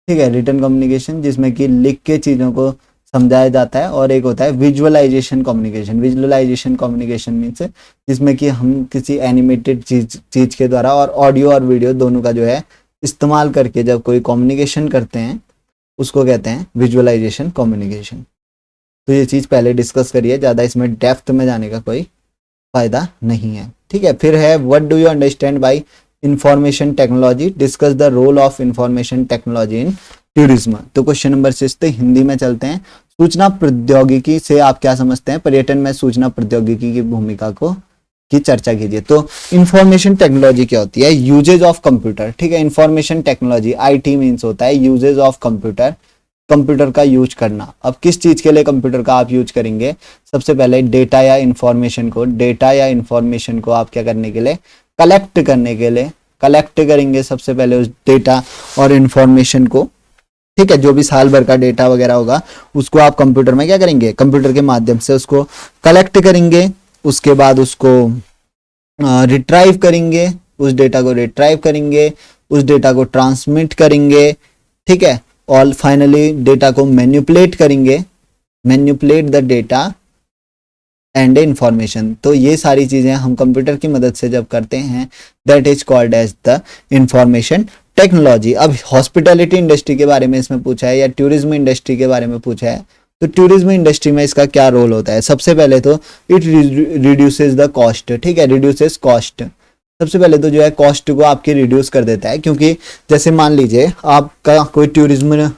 ठीक है, रिटन कम्युनिकेशन जिसमें कि लिख के चीज़ों को समझाया जाता है, और एक होता है visualisation communication. Visualisation communication means जिसमें कि हम किसी एनिमेटेड चीज के द्वारा और ऑडियो और वीडियो दोनों का जो है इस्तेमाल करके जब कोई कम्युनिकेशन करते हैं उसको कहते हैं विजुअलाइजेशन कम्युनिकेशन। तो ये चीज़ पहले डिस्कस करिए, ज़्यादा इसमें डेप्थ में जाने का कोई फायदा नहीं है, ठीक है। फिर है what do you understand by information technology, discuss the role of information technology in tourism. तो क्वेश्चन नंबर 6 पे हिंदी में चलते हैं। सूचना प्रौद्योगिकी से आप क्या समझते हैं, पर्यटन में सूचना प्रौद्योगिकी की भूमिका की चर्चा कीजिए। तो इंफॉर्मेशन टेक्नोलॉजी क्या होती है, यूजेज ऑफ कंप्यूटर, ठीक है। इंफॉर्मेशन टेक्नोलॉजी आईटी मीन्स होता है यूजेज ऑफ कंप्यूटर, कंप्यूटर का यूज करना। अब किस चीज के लिए कंप्यूटर का आप यूज करेंगे, सबसे पहले डेटा या इंफॉर्मेशन को आप क्या करने के लिए, कलेक्ट करने के लिए कलेक्ट करेंगे सबसे पहले उस डेटा और इंफॉर्मेशन को, ठीक है। जो भी साल भर का डेटा वगैरह होगा उसको आप कंप्यूटर में क्या करेंगे, कंप्यूटर के माध्यम से उसको कलेक्ट करेंगे, उसके बाद उसको रिट्राइव करेंगे, उस डेटा को रिट्राइव करेंगे, उस डेटा को ट्रांसमिट करेंगे, ठीक है, और फाइनली डेटा को मैनिपुलेट करेंगे, manipulate the data and information. तो ये सारी चीजें हम कंप्यूटर की मदद से जब करते हैं that is called as the information technology. अब हॉस्पिटैलिटी इंडस्ट्री के बारे में इसमें पूछा है या टूरिज्म इंडस्ट्री के बारे में पूछा है, तो टूरिज्म इंडस्ट्री में इसका क्या रोल होता है। सबसे पहले तो इट रिड्यूसेस द कॉस्ट, ठीक है, रिड्यूसेस कॉस्ट। सबसे पहले तो जो है कॉस्ट को आपकी रिड्यूस कर देता है, क्योंकि जैसे मान लीजिए आपका कोई टूरिज्म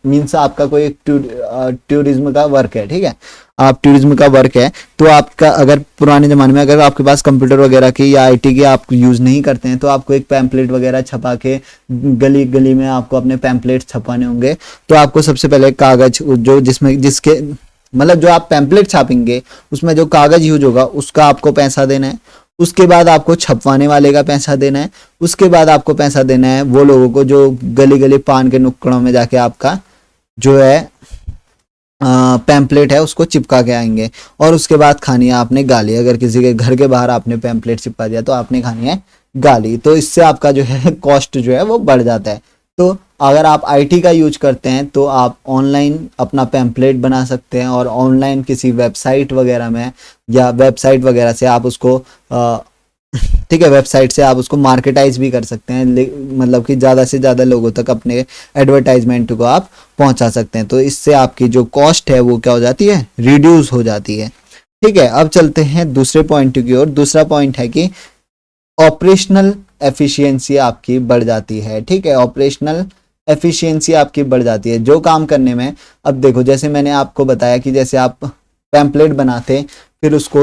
मीन्स आपका कोई टूरिज्म का वर्क है, ठीक है, आप टूरिज्म का वर्क है, तो आपका अगर पुराने ज़माने में अगर आपके पास कंप्यूटर वगैरह की या आईटी की आप यूज़ नहीं करते हैं, तो आपको एक पैम्पलेट वगैरह छपा के गली गली में आपको अपने पैम्पलेट छपाने होंगे। तो आपको सबसे पहले कागज जो जिसके मतलब जो आप पैम्पलेट छापेंगे उसमें जो कागज यूज होगा उसका आपको पैसा देना है, उसके बाद आपको छपवाने वाले का पैसा देना है, उसके बाद आपको पैसा देना है वो लोगों को जो गली गली पान के नुक्कड़ों में जाके आपका जो है पैम्पलेट है उसको चिपका के आएंगे, और उसके बाद खानी है आपने गाली। अगर किसी के घर के बाहर आपने पैम्पलेट चिपका दिया तो आपने खानी है गाली। तो इससे आपका जो है कॉस्ट जो है वो बढ़ जाता है। तो अगर आप आईटी का यूज करते हैं तो आप ऑनलाइन अपना पैम्पलेट बना सकते हैं और ऑनलाइन किसी वेबसाइट वगैरह में या वेबसाइट वगैरह से आप उसको ठीक है, वेबसाइट से आप उसको मार्केटाइज भी कर सकते हैं, मतलब कि ज़्यादा से ज़्यादा लोगों तक अपने एडवर्टाइजमेंट को आप पहुंचा सकते हैं। तो इससे आपकी जो कॉस्ट है वो क्या हो जाती है, रिड्यूस हो जाती है। ठीक है, अब चलते हैं दूसरे पॉइंट की ओर। दूसरा पॉइंट है कि ऑपरेशनल एफिशिएंसी आपकी बढ़ जाती है। ठीक है, ऑपरेशनल एफिशिएंसी आपकी बढ़ जाती है जो काम करने में। अब देखो, जैसे मैंने आपको बताया कि जैसे आप पैम्पलेट बनाते, फिर उसको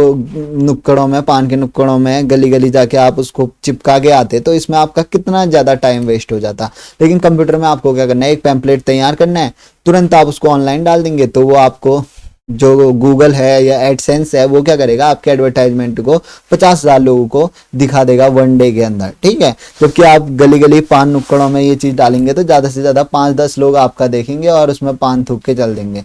नुक्कड़ों में, पान के नुक्कड़ों में, गली गली जाके आप उसको चिपका के आते, तो इसमें आपका कितना ज़्यादा टाइम वेस्ट हो जाता। लेकिन कंप्यूटर में आपको क्या करना है, एक पैम्पलेट तैयार करना है, तुरंत आप उसको ऑनलाइन डाल देंगे, तो वो आपको जो गूगल है या एडसेंस है वो क्या करेगा, आपके एडवर्टाइजमेंट को 50,000 लोगों को दिखा देगा 1 डे के अंदर। ठीक है, जबकि आप गली गली पान नुक्कड़ों में ये चीज़ डालेंगे तो ज़्यादा से ज़्यादा 5-10 लोग आपका देखेंगे और उसमें पान थूक के चल देंगे,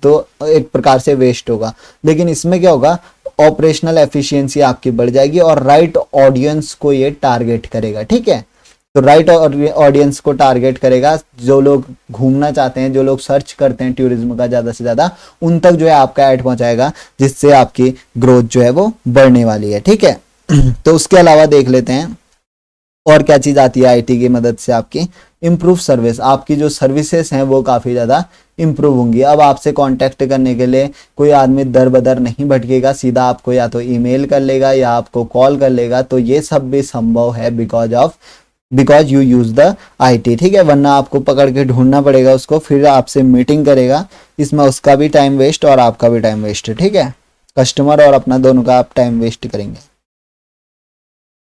तो एक प्रकार से वेस्ट होगा। लेकिन इसमें क्या होगा, ऑपरेशनल एफिशिएंसी आपकी बढ़ जाएगी और राइट ऑडियंस को ये टारगेट करेगा। ठीक है, तो राइट ऑडियंस को टारगेट करेगा, जो लोग घूमना चाहते हैं, जो लोग सर्च करते हैं टूरिज्म का ज़्यादा से ज़्यादा, उन तक जो है आपका ऐड पहुंचाएगा, जिससे आपकी ग्रोथ जो है वो बढ़ने वाली है। ठीक है, तो उसके अलावा देख लेते हैं और क्या चीज़ आती है आईटी की मदद से। आपकी इम्प्रूव सर्विस, आपकी जो सर्विसेज हैं वो काफ़ी ज़्यादा इम्प्रूव होंगी। अब आपसे कांटेक्ट करने के लिए कोई आदमी दर बदर नहीं भटकेगा, सीधा आपको या तो ईमेल कर लेगा या आपको कॉल कर लेगा। तो ये सब भी संभव है because you use the IT. ठीक है, वरना आपको पकड़ के ढूंढना पड़ेगा उसको, फिर आपसे मीटिंग करेगा, इसमें उसका भी टाइम वेस्ट और आपका भी टाइम वेस्ट है। ठीक है, कस्टमर और अपना दोनों का आप टाइम वेस्ट करेंगे।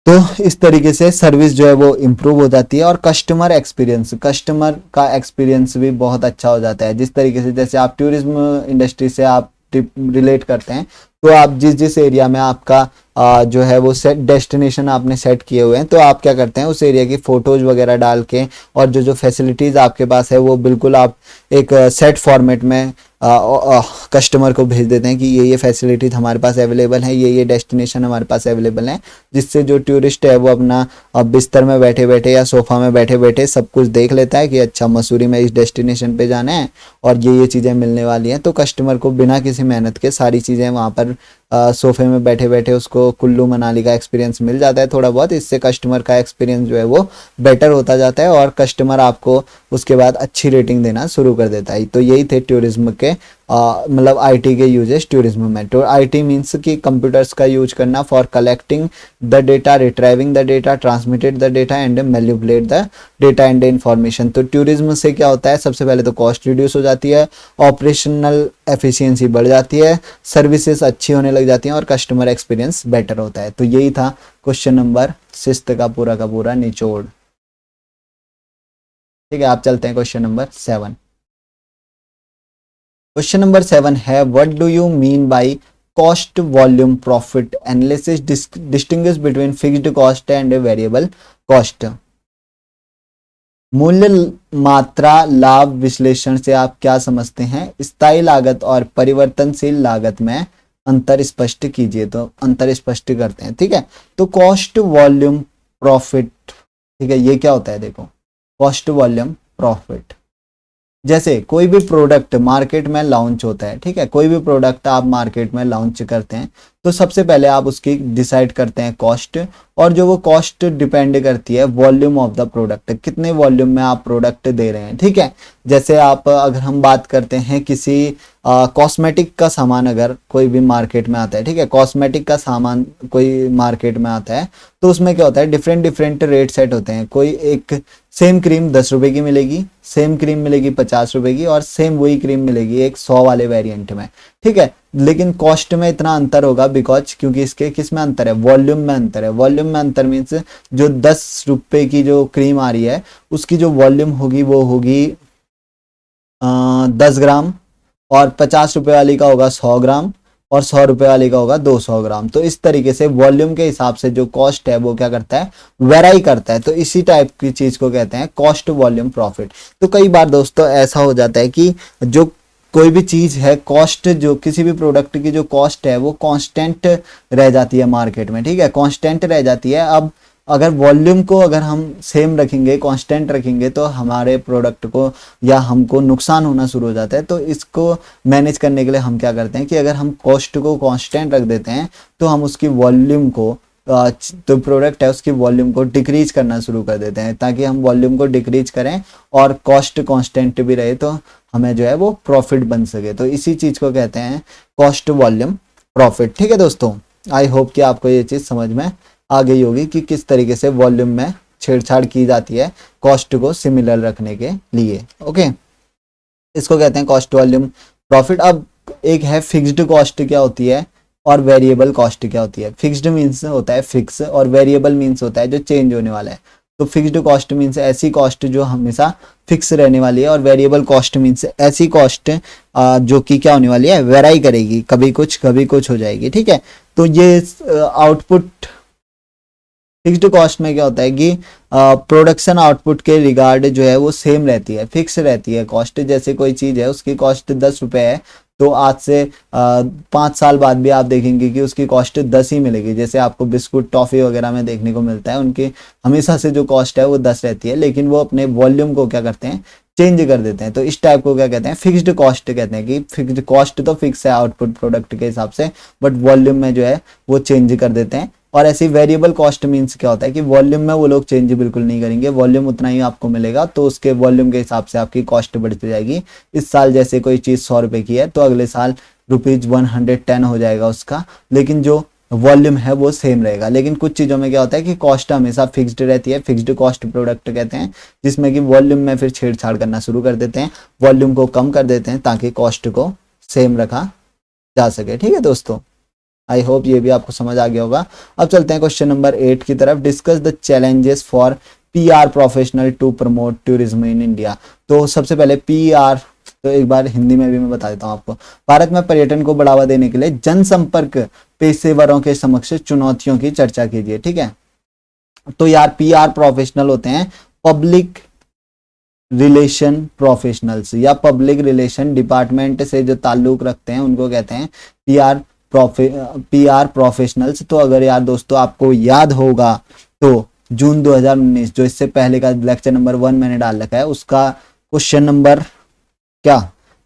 तो इस तरीके से सर्विस जो है वो इम्प्रूव हो जाती है और कस्टमर का एक्सपीरियंस भी बहुत अच्छा हो जाता है। जिस तरीके से, जैसे आप टूरिज्म इंडस्ट्री से आप रिलेट करते हैं, तो आप जिस एरिया में आपका जो है वो सेट डेस्टिनेशन आपने सेट किए हुए हैं, तो आप क्या करते हैं, उस एरिया की फोटोज वगैरह डाल के और जो फैसिलिटीज़ आपके पास है वो बिल्कुल आप एक सेट फॉर्मेट में कस्टमर को भेज देते हैं कि ये फैसिलिटीज हमारे पास अवेलेबल है, ये डेस्टिनेशन हमारे पास अवेलेबल है, जिससे जो टूरिस्ट है वो अपना बिस्तर में बैठे बैठे या सोफा में बैठे बैठे सब कुछ देख लेता है कि अच्छा मसूरी में इस डेस्टिनेशन पे जाना है और ये चीज़ें मिलने वाली हैं। तो कस्टमर को बिना किसी मेहनत के सारी चीज़ें वहाँ पर सोफे में बैठे बैठे उसको कुल्लू मनाली का एक्सपीरियंस मिल जाता है थोड़ा बहुत। इससे कस्टमर का एक्सपीरियंस जो है वो बेटर होता जाता है और कस्टमर आपको उसके बाद अच्छी रेटिंग देना शुरू कर देता है। तो यही थे टूरिज्म के मतलब आईटी के यूजेस टूरिज्म में। तो आईटी मीन्स कि कंप्यूटर्स का यूज करना for collecting the data, retrieving the data, transmitted the data and manipulate the data and information. तो टूरिज्म से क्या होता है, सबसे पहले तो कॉस्ट रिड्यूस हो जाती है, ऑपरेशनल एफिशिएंसी बढ़ जाती है, सर्विसेज अच्छी होने लग जाती हैं और कस्टमर एक्सपीरियंस बेटर होता है। तो यही था क्वेश्चन नंबर 6 का पूरा निचोड़। ठीक है, आप चलते हैं क्वेश्चन नंबर 7। क्वेश्चन नंबर 7 है, what do you mean by cost volume profit analysis, distinguish between fixed cost and variable cost. मूल्य मात्रा लाभ विश्लेषण से आप क्या समझते हैं, स्थायी लागत और परिवर्तनशील लागत में अंतर स्पष्ट कीजिए। तो अंतर स्पष्ट करते हैं। ठीक है, तो कॉस्ट वॉल्यूम प्रॉफिट, ठीक है, ये क्या होता है, देखो कॉस्ट वॉल्यूम प्रॉफिट, जैसे कोई भी प्रोडक्ट मार्केट में लॉन्च होता है, ठीक है, कोई भी प्रोडक्ट आप मार्केट में लॉन्च करते हैं तो सबसे पहले आप उसकी डिसाइड करते हैं कॉस्ट, और जो वो कॉस्ट डिपेंड करती है वॉल्यूम ऑफ द प्रोडक्ट, कितने वॉल्यूम में आप प्रोडक्ट दे रहे हैं। ठीक है, जैसे आप अगर हम बात करते हैं किसी कॉस्मेटिक का सामान अगर कोई भी मार्केट में आता है, ठीक है, कॉस्मेटिक का सामान कोई मार्केट में आता है तो उसमें क्या होता है, डिफरेंट रेट सेट होते हैं। कोई एक सेम क्रीम 10 रुपए की मिलेगी, सेम क्रीम मिलेगी 50 रुपए की, और सेम वही क्रीम मिलेगी एक 100 वाले वेरिएंट में। ठीक है, लेकिन कॉस्ट में इतना अंतर होगा बिकॉज क्योंकि इसके किस में अंतर है, वॉल्यूम में अंतर है। वॉल्यूम में अंतर मीन्स जो 10 रुपए की जो क्रीम आ रही है उसकी जो वॉल्यूम होगी वो होगी 10 ग्राम, और 50 रुपए वाली का होगा 100 ग्राम, और 100 रुपए वाली का होगा 200 ग्राम। तो इस तरीके से वॉल्यूम के हिसाब से जो कॉस्ट है वो क्या करता है, वेराई करता है। तो इसी टाइप की चीज को कहते हैं कॉस्ट वॉल्यूम प्रॉफिट। तो कई बार दोस्तों ऐसा हो जाता है कि जो कोई भी चीज है, कॉस्ट जो किसी भी प्रोडक्ट की जो कॉस्ट है वो कांस्टेंट रह जाती है मार्केट में। ठीक है, कांस्टेंट रह जाती है। अब अगर वॉल्यूम को अगर हम सेम रखेंगे, कांस्टेंट रखेंगे, तो हमारे प्रोडक्ट को या हमको नुकसान होना शुरू हो जाता है। तो इसको मैनेज करने के लिए हम क्या करते हैं कि अगर हम कॉस्ट को कांस्टेंट रख देते हैं तो हम उसकी वॉल्यूम को तो प्रोडक्ट है उसकी वॉल्यूम को डिक्रीज करना शुरू कर देते हैं, ताकि हम वॉल्यूम को डिक्रीज करें और कॉस्ट कांस्टेंट भी रहे, तो हमें जो है वो प्रॉफिट बन सके। तो इसी चीज को कहते हैं कॉस्ट वॉल्यूम प्रॉफिट। ठीक है दोस्तों, आई होप कि आपको ये चीज समझ में आ गई होगी कि किस तरीके से वॉल्यूम में छेड़छाड़ की जाती है कॉस्ट को सिमिलर रखने के लिए। ओके, इसको कहते हैं कॉस्ट वॉल्यूम प्रॉफिट। अब एक है फिक्स्ड कॉस्ट क्या होती है और वेरिएबल कॉस्ट क्या होती है। फिक्स्ड मीन्स होता है फिक्स और वेरिएबल मीन्स होता है जो चेंज होने वाला है। तो फिक्स्ड कॉस्ट मीन्स ऐसी कॉस्ट जो हमेशा फिक्स रहने वाली है, और वेरिएबल कॉस्ट मीन्स ऐसी कॉस्ट जो कि क्या होने वाली है, वेराई करेगी, कभी कुछ हो जाएगी। ठीक है, तो ये आउटपुट फिक्स्ड कॉस्ट में क्या होता है कि प्रोडक्शन आउटपुट के रिगार्ड जो है वो सेम रहती है, फिक्स रहती है कॉस्ट। जैसे कोई चीज़ है उसकी कॉस्ट 10 रुपये है, तो आज से 5 साल बाद भी आप देखेंगे कि उसकी कॉस्ट 10 ही मिलेगी। जैसे आपको बिस्कुट टॉफ़ी वगैरह में देखने को मिलता है, उनकी हमेशा से जो कॉस्ट है वो 10 रहती है, लेकिन वो अपने वॉल्यूम को क्या करते हैं, चेंज कर देते हैं। तो इस टाइप को क्या कहते हैं, फिक्स्ड कॉस्ट कहते हैं कि फिक्स्ड कॉस्ट तो फिक्स है आउटपुट प्रोडक्ट के हिसाब से, बट वॉल्यूम में जो है वो चेंज कर देते हैं। और ऐसी वेरिएबल कॉस्ट मीन्स क्या होता है कि वॉल्यूम में वो लोग चेंज बिल्कुल नहीं करेंगे, वॉल्यूम उतना ही आपको मिलेगा, तो उसके वॉल्यूम के हिसाब से आपकी कॉस्ट बढ़ती जाएगी। इस साल जैसे कोई चीज़ 100 रुपये की है तो अगले साल ₹110 हो जाएगा उसका, लेकिन जो वॉल्यूम है वो सेम रहेगा। लेकिन कुछ चीज़ों में क्या होता है कि कॉस्ट हमेशा फिक्स्ड रहती है, फिक्स्ड कॉस्ट प्रोडक्ट कहते हैं, जिसमें कि वॉल्यूम में फिर छेड़छाड़ करना शुरू कर देते हैं, वॉल्यूम को कम कर देते हैं ताकि कॉस्ट को सेम रखा जा सके। ठीक है दोस्तों, आई होप ये भी आपको समझ आ गया होगा। अब चलते हैं क्वेश्चन नंबर 8 की तरफ। Discuss the challenges for PR professional to promote tourism in India. तो सबसे पहले पीआर, तो एक बार हिंदी में भी मैं बता देता हूँ आपको। भारत में पर्यटन को बढ़ावा देने के लिए जनसंपर्क पेशेवरों के समक्ष चुनौतियों की चर्चा कीजिए। ठीक है, तो यार पीआर प्रोफेशनल होते हैं पब्लिक रिलेशन प्रोफेशनल्स, या पब्लिक रिलेशन डिपार्टमेंट से जो ताल्लुक रखते हैं उनको कहते हैं पीआर प्रोफेशनल्स। तो अगर यार दोस्तों आपको याद होगा तो जून 2019 जो इससे पहले का लेक्चर नंबर 1 मैंने डाल रखा है, उसका क्वेश्चन नंबर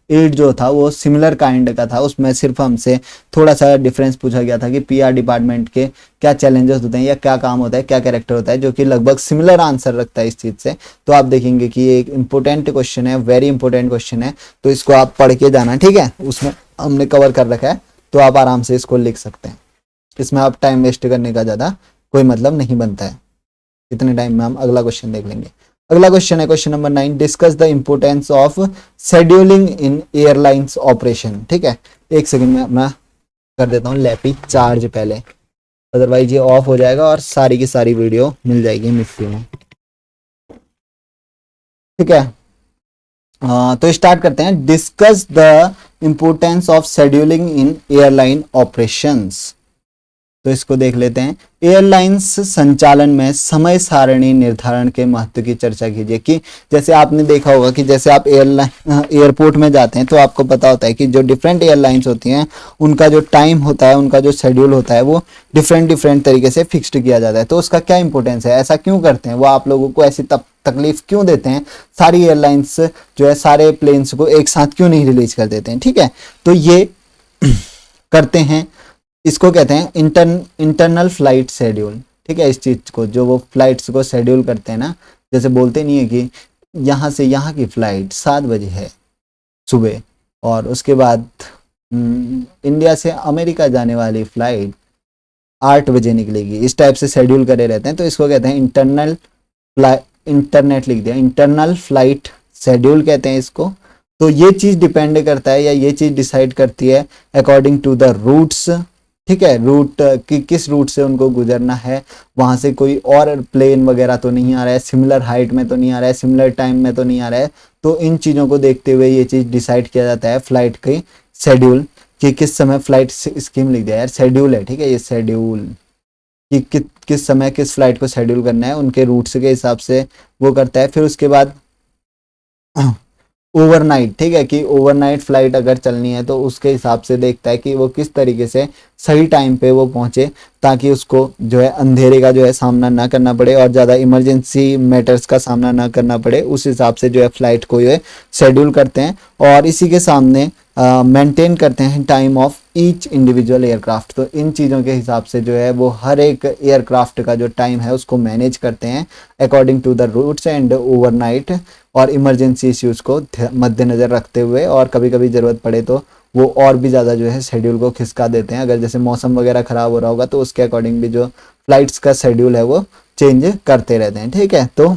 8 जो था वो सिमिलर काइंड का था। उसमें सिर्फ हमसे थोड़ा सा डिफरेंस पूछा गया था कि पीआर डिपार्टमेंट के क्या चैलेंजेस होते हैं या क्या काम होता है, क्या कैरेक्टर होता है, जो कि लगभग सिमिलर आंसर रखता है इस चीज़ से। तो आप देखेंगे कि ये एक इंपॉर्टेंट क्वेश्चन है, वेरी इंपॉर्टेंट क्वेश्चन है, तो इसको आप पढ़ के जाना। ठीक है, उसमें हमने कवर कर रखा है, तो आप आराम से इसको लिख सकते हैं। इसमें आप टाइम वेस्ट करने का ज़्यादा कोई मतलब नहीं बनता है। इतने टाइम में हम अगला क्वेश्चन देख लेंगे। अगला क्वेश्चन है question number 9। Discuss the importance of scheduling in airlines operation. ठीक है, एक सेकंड में अपना कर देता हूँ लैपी चार्ज पहले, अदरवाइज ये ऑफ हो जाएगा और सारी की सारी वीडियो मिल जाएगी मिक्सी में। ठीक है, तो स्टार्ट करते हैं। Discuss the importance of scheduling in airline operations. तो इसको देख लेते हैं। एयरलाइंस संचालन में समय सारणी निर्धारण के महत्व की चर्चा कीजिए। कि जैसे आपने देखा होगा कि जैसे आप एयरपोर्ट में जाते हैं तो आपको पता होता है कि जो डिफरेंट एयरलाइंस होती हैं उनका जो टाइम होता है, उनका जो शेड्यूल होता है वो डिफरेंट तरीके से फिक्स्ड किया जाता है। तो उसका क्या इंपॉर्टेंस है, ऐसा क्यों करते हैं, वो आप लोगों को ऐसी तकलीफ क्यों देते हैं, सारी एयरलाइंस जो है सारे प्लेन्स को एक साथ क्यों नहीं रिलीज कर देते हैं। ठीक है, तो ये करते हैं, इसको कहते हैं इंटरनल फ्लाइट शेड्यूल। ठीक है, इस चीज को जो वो फ्लाइट्स को शेड्यूल करते हैं ना, जैसे बोलते नहीं है कि यहाँ से यहाँ की फ्लाइट 7 बजे है सुबह, और उसके बाद इंडिया से अमेरिका जाने वाली फ्लाइट 8 बजे निकलेगी, इस टाइप से शेड्यूल करे रहते हैं। तो इसको कहते हैं इंटरनल फ्लाइट शेड्यूल कहते हैं इसको। तो ये चीज डिपेंड करता है या ये चीज डिसाइड करती है अकॉर्डिंग टू द रूट्स। ठीक है, रूट कि किस रूट से उनको गुजरना है, वहां से कोई और प्लेन वगैरह तो नहीं आ रहा है, सिमिलर हाइट में तो नहीं आ रहा है, सिमिलर टाइम में तो नहीं आ रहा है। तो इन चीज़ों को देखते हुए ये चीज़ डिसाइड किया जाता है फ्लाइट की शेड्यूल, कि किस समय फ्लाइट स्कीम लिख दिया यार, शेड्यूल है। ठीक है, ये शेड्यूल कि किस समय किस फ्लाइट को शेड्यूल करना है, उनके रूट्स के हिसाब से वो करता है। फिर उसके बाद ओवरनाइट, ठीक है, कि ओवरनाइट फ्लाइट अगर चलनी है तो उसके हिसाब से देखता है कि वो किस तरीके से सही टाइम पे वो पहुंचे, ताकि उसको जो है अंधेरे का जो है सामना ना करना पड़े और ज़्यादा इमरजेंसी मैटर्स का सामना ना करना पड़े। उस हिसाब से जो है फ्लाइट को जो है शेड्यूल करते हैं और इसी के सामने मेंटेन करते हैं time of each individual aircraft. तो इन चीज़ों के हिसाब से जो है वो हर एक एयरक्राफ्ट का जो टाइम है उसको मैनेज करते हैं according to the routes and overnight और इमरजेंसी इश्यूज को मद्देनज़र रखते हुए, और कभी कभी ज़रूरत पड़े तो वो और भी ज़्यादा जो है शेड्यूल को खिसका देते हैं। अगर जैसे मौसम वगैरह ख़राब हो रहा होगा तो उसके अकॉर्डिंग भी जो फ्लाइट्स का शेड्यूल है वो चेंज करते रहते हैं, ठीक है। तो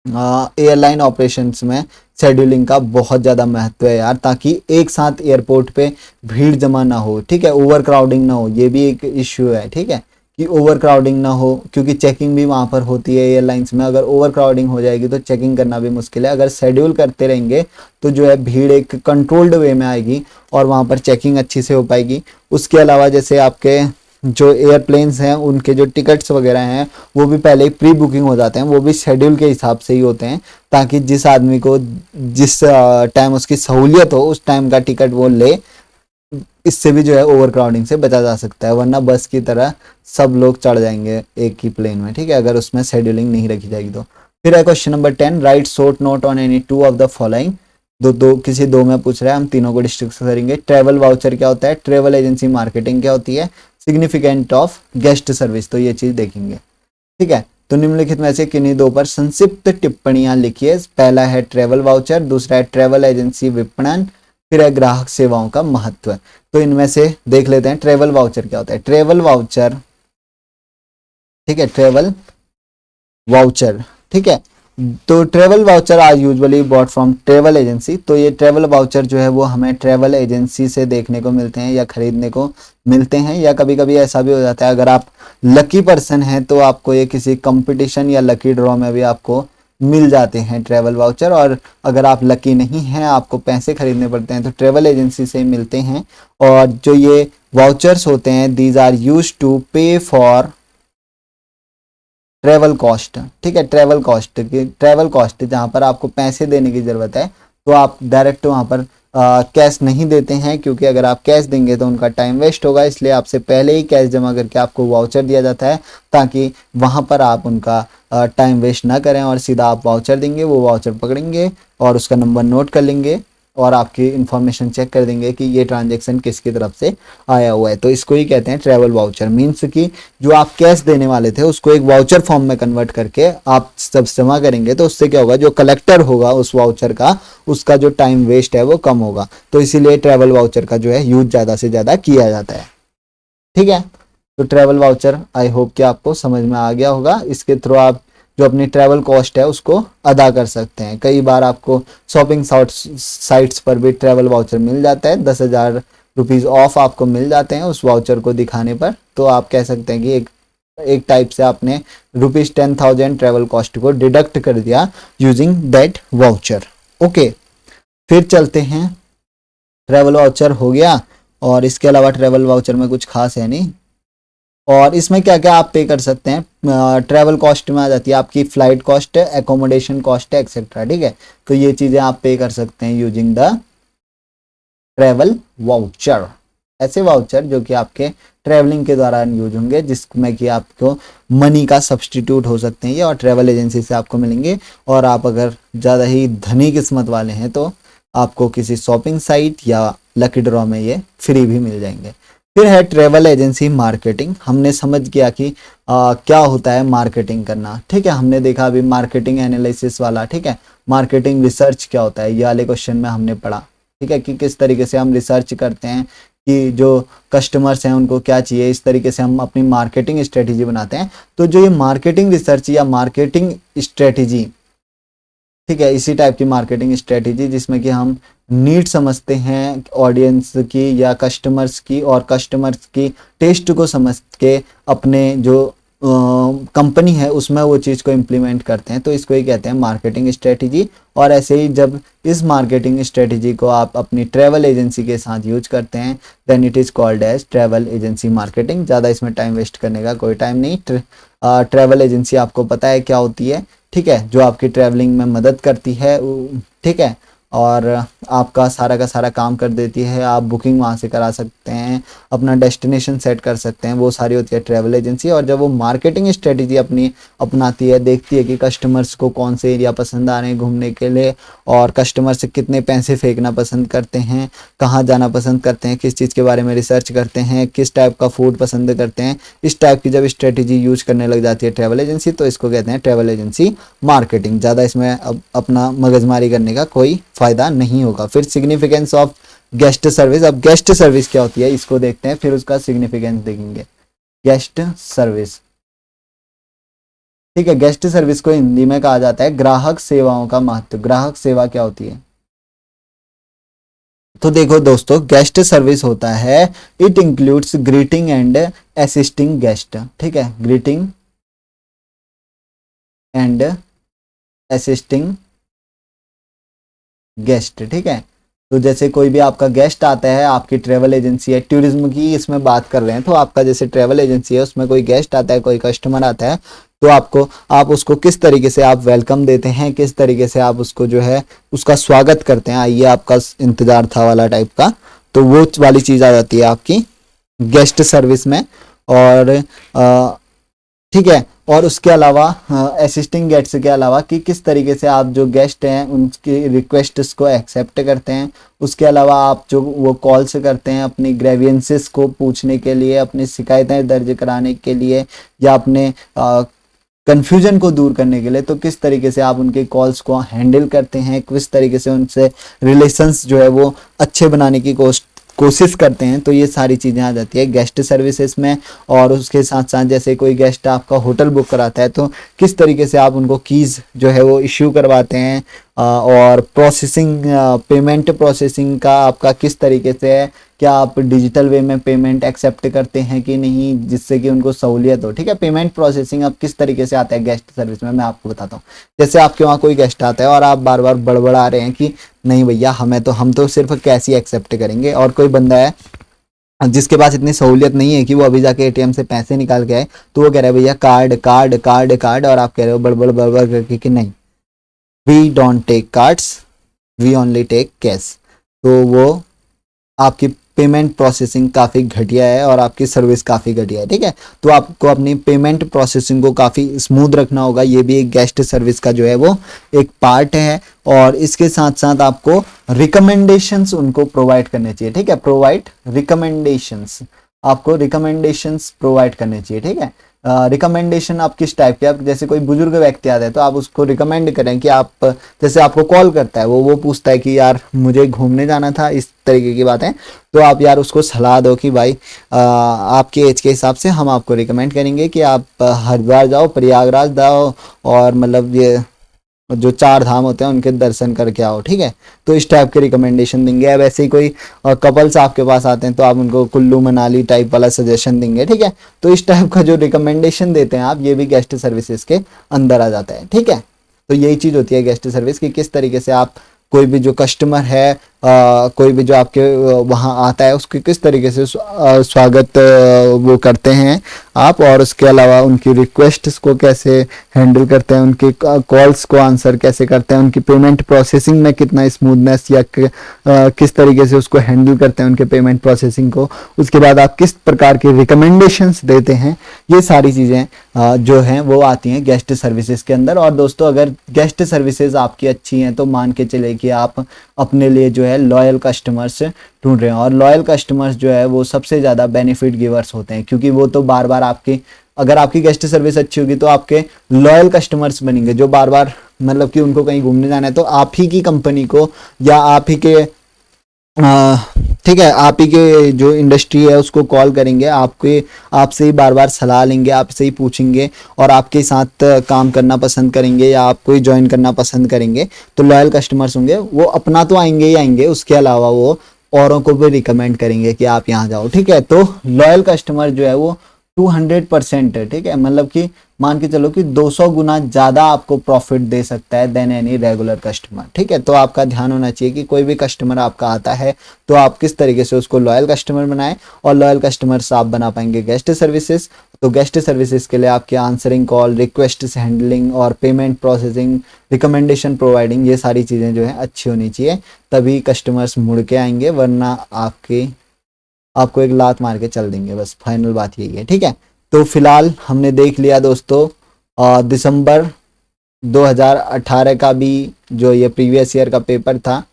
एयरलाइन ऑपरेशंस में शेड्यूलिंग का बहुत ज़्यादा महत्व है यार, ताकि एक साथ एयरपोर्ट पे भीड़ जमा ना हो, ठीक है, ओवर क्राउडिंग ना हो, ये भी एक इश्यू है, ठीक है, कि ओवर क्राउडिंग ना हो, क्योंकि चेकिंग भी वहाँ पर होती है एयरलाइंस में। अगर ओवर क्राउडिंग हो जाएगी तो चेकिंग करना भी मुश्किल है। अगर शेड्यूल करते रहेंगे तो जो है भीड़ एक कंट्रोल्ड वे में आएगी और वहाँ पर चेकिंग अच्छी से हो पाएगी। उसके अलावा जैसे आपके जो एयरप्लेन्स हैं उनके जो टिकट्स वगैरह हैं वो भी पहले ही प्री बुकिंग हो जाते हैं, वो भी शेड्यूल के हिसाब से ही होते हैं, ताकि जिस आदमी को जिस टाइम उसकी सहूलियत हो उस टाइम का टिकट वो ले। इससे भी जो है ओवर क्राउडिंग से बचा जा सकता है, वरना बस की तरह सब लोग चढ़ जाएंगे एक ही प्लेन में, ठीक है, अगर उसमें शेड्यूलिंग नहीं रखी जाएगी तो। फिर है question number 10, right short note on any two of the following. किसी दो में पूछ रहा है, हम तीनों को डिस्कस करेंगे। ट्रेवल वाउचर क्या होता है, ट्रेवल एजेंसी मार्केटिंग क्या होती है, सिग्निफिकेंट ऑफ गेस्ट सर्विस, तो ये चीज देखेंगे, ठीक है। तो निम्नलिखित में से किन्हीं दो पर संक्षिप्त टिप्पणियां लिखिए। पहला है ट्रेवल वाउचर, दूसरा है ट्रेवल एजेंसी विपणन, फिर है ग्राहक सेवाओं का महत्व। तो इनमें से देख लेते हैं ट्रेवल वाउचर क्या होता है। ट्रेवल वाउचर, ठीक है, ट्रेवल वाउचर, ठीक है। तो travel voucher are usually bought from travel agency. तो ये ट्रेवल वाउचर जो है वो हमें ट्रेवल एजेंसी से देखने को मिलते हैं या खरीदने को मिलते हैं, या कभी कभी ऐसा भी हो जाता है अगर आप लकी पर्सन हैं तो आपको ये किसी कंपटीशन या लकी ड्रॉ में भी आपको मिल जाते हैं ट्रेवल वाउचर। और अगर आप लकी नहीं हैं, आपको पैसे खरीदने पड़ते हैं, तो ट्रेवल एजेंसी से मिलते हैं। और जो ये वाउचर्स होते हैं, दीज आर यूज टू पे फॉर ट्रेवल कॉस्ट, ठीक है, ट्रेवल कॉस्ट की ट्रेवल कॉस्ट जहाँ पर आपको पैसे देने की ज़रूरत है तो आप डायरेक्ट वहाँ पर कैश नहीं देते हैं, क्योंकि अगर आप कैश देंगे तो उनका टाइम वेस्ट होगा, इसलिए आपसे पहले ही कैश जमा करके आपको वाउचर दिया जाता है, ताकि वहाँ पर आप उनका टाइम वेस्ट ना करें और सीधा आप वाउचर देंगे, वो वाउचर पकड़ेंगे और उसका नंबर नोट कर लेंगे और आपकी इंफॉर्मेशन चेक कर देंगे कि ये ट्रांजैक्शन किसकी तरफ से आया हुआ है। तो इसको ही कहते हैं ट्रैवल वाउचर। मीन्स कि जो आप कैश देने वाले थे उसको एक वाउचर फॉर्म में कन्वर्ट करके आप जब जमा करेंगे तो उससे क्या होगा, जो कलेक्टर होगा उस वाउचर का, उसका जो टाइम वेस्ट है वो कम होगा। तो इसीलिए ट्रैवल वाउचर का जो है यूज ज़्यादा से ज़्यादा किया जाता है, ठीक है। तो ट्रैवल वाउचर आई होप कि आपको समझ में आ गया होगा। इसके थ्रू आप जो अपनी ट्रैवल कॉस्ट है उसको अदा कर सकते हैं। कई बार आपको शॉपिंग साइट्स पर भी ट्रैवल वाउचर मिल जाता है, 10,000 रुपीज़ ऑफ आपको मिल जाते हैं उस वाउचर को दिखाने पर। तो आप कह सकते हैं कि एक टाइप से आपने ₹10,000 ट्रैवल कॉस्ट को डिडक्ट कर दिया यूजिंग दैट वाउचर। ओके, फिर चलते हैं। ट्रैवल वाउचर हो गया और इसके अलावा ट्रैवल वाउचर में कुछ खास है नहीं। और इसमें क्या क्या आप पे कर सकते हैं, ट्रैवल कॉस्ट में आ जाती है आपकी फ्लाइट कॉस्ट, एकोमोडेशन कॉस्ट है, एक्सेट्रा, ठीक है। तो ये चीज़ें आप पे कर सकते हैं यूजिंग द ट्रैवल वाउचर। ऐसे वाउचर जो कि आपके ट्रैवलिंग के दौरान यूज होंगे, जिसमें कि आपको मनी का सब्सटीट्यूट हो सकते हैं ये, और ट्रैवल एजेंसी से आपको मिलेंगे। और आप अगर ज़्यादा ही धनी किस्मत वाले हैं तो आपको किसी शॉपिंग साइट या लकी ड्रॉ में ये फ्री भी मिल जाएंगे। फिर है ट्रैवल एजेंसी मार्केटिंग। हमने समझ गया कि क्या होता है मार्केटिंग करना, ठीक है। हमने देखा अभी मार्केटिंग एनालिसिस वाला, ठीक है। मार्केटिंग रिसर्च क्या होता है ये वाले क्वेश्चन में हमने पढ़ा, ठीक है, कि किस तरीके से हम रिसर्च करते हैं कि जो कस्टमर्स हैं उनको क्या चाहिए, इस तरीके से हम अपनी मार्केटिंग स्ट्रेटेजी बनाते हैं। तो जो ये मार्केटिंग रिसर्च या मार्केटिंग स्ट्रेटेजी, ठीक है, इसी टाइप की मार्केटिंग स्ट्रेटेजी जिसमें कि हम नीड समझते हैं ऑडियंस की या कस्टमर्स की, और कस्टमर्स की टेस्ट को समझ के अपने जो कंपनी है उसमें वो चीज़ को इम्प्लीमेंट करते हैं। तो इसको ही कहते हैं मार्केटिंग स्ट्रेटेजी। और ऐसे ही जब इस मार्केटिंग स्ट्रेटेजी को आप अपनी ट्रैवल एजेंसी के साथ यूज करते हैं, then it is called as travel agency marketing. ज़्यादा इसमें टाइम वेस्ट करने का कोई टाइम नहीं। ट्रैवल एजेंसी आपको पता है क्या होती है, ठीक है, जो आपकी ट्रैवलिंग में मदद करती है, ठीक है, और आपका सारा का सारा काम कर देती है। आप बुकिंग वहाँ से करा सकते हैं, अपना डेस्टिनेशन सेट कर सकते हैं, वो सारी होती है ट्रैवल एजेंसी। और जब वो मार्केटिंग स्ट्रेटजी अपनी अपनाती है, देखती है कि कस्टमर्स को कौन से एरिया पसंद आ रहे हैं घूमने के लिए, और कस्टमर से कितने पैसे फेंकना पसंद करते हैं, कहाँ जाना पसंद करते हैं, किस चीज़ के बारे में रिसर्च करते हैं, किस टाइप का फूड पसंद करते हैं, इस टाइप की जब स्ट्रेटजी यूज करने लग जाती है ट्रैवल एजेंसी, तो इसको कहते हैं ट्रैवल एजेंसी मार्केटिंग। ज़्यादा इसमें अब अपना मगजमारी करने का कोई फायदा नहीं होगा। फिर सिग्निफिकेंस ऑफ गेस्ट सर्विस। अब गेस्ट सर्विस क्या होती है इसको देखते हैं, फिर उसका सिग्निफिकेंस देखेंगे। गेस्ट सर्विस, ठीक है, गेस्ट सर्विस को हिंदी में कहा जाता है ग्राहक सेवाओं का महत्व। ग्राहक सेवा क्या होती है? तो देखो दोस्तों, गेस्ट सर्विस होता है, it includes greeting and assisting guest. ठीक है, ग्रीटिंग एंड असिस्टिंग गेस्ट। ठीक है, तो जैसे कोई भी आपका गेस्ट आता है, आपकी ट्रैवल एजेंसी है, टूरिज्म की इसमें बात कर रहे हैं, तो आपका जैसे ट्रैवल एजेंसी है उसमें कोई गेस्ट आता है, कोई कस्टमर आता है, तो आप उसको किस तरीके से आप वेलकम देते हैं, किस तरीके से आप उसको जो है उसका स्वागत करते हैं, आइए आपका इंतजार था वाला टाइप का, तो वो वाली चीज आ जाती है आपकी गेस्ट सर्विस में। और ठीक है, और उसके अलावा असिस्टिंग गेस्ट के अलावा कि किस तरीके से आप जो गेस्ट हैं उनकी रिक्वेस्ट्स को एक्सेप्ट करते हैं। उसके अलावा आप जो वो कॉल्स करते हैं अपनी ग्रेवियंसेस को पूछने के लिए, अपनी शिकायतें दर्ज कराने के लिए, या अपने कन्फ्यूजन को दूर करने के लिए, तो किस तरीके से आप उनके कॉल्स को हैंडल करते हैं, किस तरीके से उनसे रिलेशंस जो है वो अच्छे बनाने की कोशिश करते हैं। तो ये सारी चीज़ें आ जाती है गेस्ट सर्विसेज में। और उसके साथ साथ जैसे कोई गेस्ट आपका होटल बुक कराता है, तो किस तरीके से आप उनको कीज़ जो है वो इश्यू करवाते हैं, और प्रोसेसिंग, पेमेंट प्रोसेसिंग का आपका किस तरीके से है, क्या आप डिजिटल वे में पेमेंट एक्सेप्ट करते हैं कि नहीं, जिससे कि उनको सहूलियत हो। ठीक है, पेमेंट प्रोसेसिंग अब किस तरीके से आता है गेस्ट सर्विस में, मैं आपको बताता हूँ। जैसे आपके वहाँ कोई गेस्ट आता है और आप बार बार बड़बड़ा रहे हैं कि नहीं भैया हम तो सिर्फ कैश ही एक्सेप्ट करेंगे, और कोई बंदा है जिसके पास इतनी सहूलियत नहीं है कि वो अभी जाके एटीएम से पैसे निकाल के आए, तो वो कह रहा है भैया कार्ड कार्ड कार्ड कार्ड, और आप कह रहे हो बड़बड़ बड़बड़ करके कि नहीं, we don't take cards, we only take cash. तो वो आपकी पेमेंट प्रोसेसिंग काफ़ी घटिया है और आपकी सर्विस काफ़ी घटिया है। ठीक है, तो आपको अपनी पेमेंट प्रोसेसिंग को काफ़ी स्मूथ रखना होगा। ये भी एक गेस्ट सर्विस का जो है वो एक पार्ट है। और इसके साथ साथ आपको रिकमेंडेशंस उनको प्रोवाइड करने चाहिए। ठीक है, प्रोवाइड रिकमेंडेशंस, आपको रिकमेंडेशंस प्रोवाइड करने चाहिए। ठीक है, रिकमेंडेशन आप किस टाइप के, आप जैसे कोई बुजुर्ग व्यक्ति आता है तो आप उसको रिकमेंड करें कि आप, जैसे आपको कॉल करता है, वो पूछता है कि यार मुझे घूमने जाना था, इस तरीके की बात है, तो आप यार उसको सलाह दो कि भाई आपके एज के हिसाब से हम आपको रिकमेंड करेंगे कि आप हरिद्वार जाओ, प्रयागराज जाओ, और मतलब ये जो 4 धाम होते हैं उनके दर्शन करके आओ। ठीक है, तो इस टाइप के रिकमेंडेशन देंगे। अब ऐसे ही कोई कपल्स आपके पास आते हैं तो आप उनको कुल्लू मनाली टाइप वाला सजेशन देंगे। ठीक है, तो इस टाइप का जो रिकमेंडेशन देते हैं आप, ये भी गेस्ट सर्विसेज के अंदर आ जाता है। ठीक है, तो यही चीज़ होती है गेस्ट सर्विस की, किस तरीके से आप कोई भी जो कस्टमर है, कोई भी जो आपके वहाँ आता है, उसके किस तरीके से स्वागत वो करते हैं आप, और उसके अलावा उनकी रिक्वेस्ट्स को कैसे हैंडल करते हैं, उनके कॉल्स को आंसर कैसे करते हैं, उनकी पेमेंट प्रोसेसिंग में कितना स्मूथनेस या किस तरीके से उसको हैंडल करते हैं उनके पेमेंट प्रोसेसिंग को। उसके बाद आप किस प्रकार के रिकमेंडेशंस देते हैं, ये सारी चीज़ें जो हैं वो आती हैं गेस्ट सर्विसेज के अंदर। और दोस्तों, अगर गेस्ट सर्विसेज आपकी अच्छी हैं तो मान के चले कि आप अपने लिए जो है लॉयल कस्टमर्स ढूंढ रहे हैं। और लॉयल कस्टमर्स जो है वो सबसे ज़्यादा बेनिफिट गिवर्स होते हैं, क्योंकि वो तो बार बार आपकी, अगर आपकी गेस्ट सर्विस अच्छी होगी तो आपके लॉयल कस्टमर्स बनेंगे, जो बार बार मतलब कि उनको कहीं घूमने जाना है तो आप ही की कंपनी को या आप ही के ठीक है, आप ही के जो इंडस्ट्री है उसको कॉल करेंगे, आपसे ही बार बार सलाह लेंगे, आपसे ही पूछेंगे, और आपके साथ काम करना पसंद करेंगे या आपको ही ज्वाइन करना पसंद करेंगे। तो लॉयल कस्टमर्स होंगे, वो अपना तो आएंगे ही आएंगे, उसके अलावा वो औरों को भी रिकमेंड करेंगे कि आप यहाँ जाओ। ठीक है, तो लॉयल कस्टमर जो है वो 200% है, ठीक है। मतलब कि मान के चलो कि 200 गुना ज़्यादा आपको प्रॉफिट दे सकता है देन एनी रेगुलर कस्टमर, ठीक है। तो आपका ध्यान होना चाहिए कि कोई भी कस्टमर आपका आता है तो आप किस तरीके से उसको लॉयल कस्टमर बनाएं, और लॉयल कस्टमर से आप बना पाएंगे गेस्ट सर्विसेज। तो गेस्ट सर्विसेज के लिए आपकी आंसरिंग कॉल, रिक्वेस्ट हैंडलिंग और पेमेंट प्रोसेसिंग, रिकमेंडेशन प्रोवाइडिंग, ये सारी चीज़ें जो है अच्छी होनी चाहिए, तभी कस्टमर्स मुड़ के आएंगे, वरना आपको एक लात मार के चल देंगे। बस फाइनल बात यही है, ठीक है। तो फिलहाल हमने देख लिया दोस्तों दिसंबर 2018 का भी जो ये प्रीवियस ईयर का पेपर था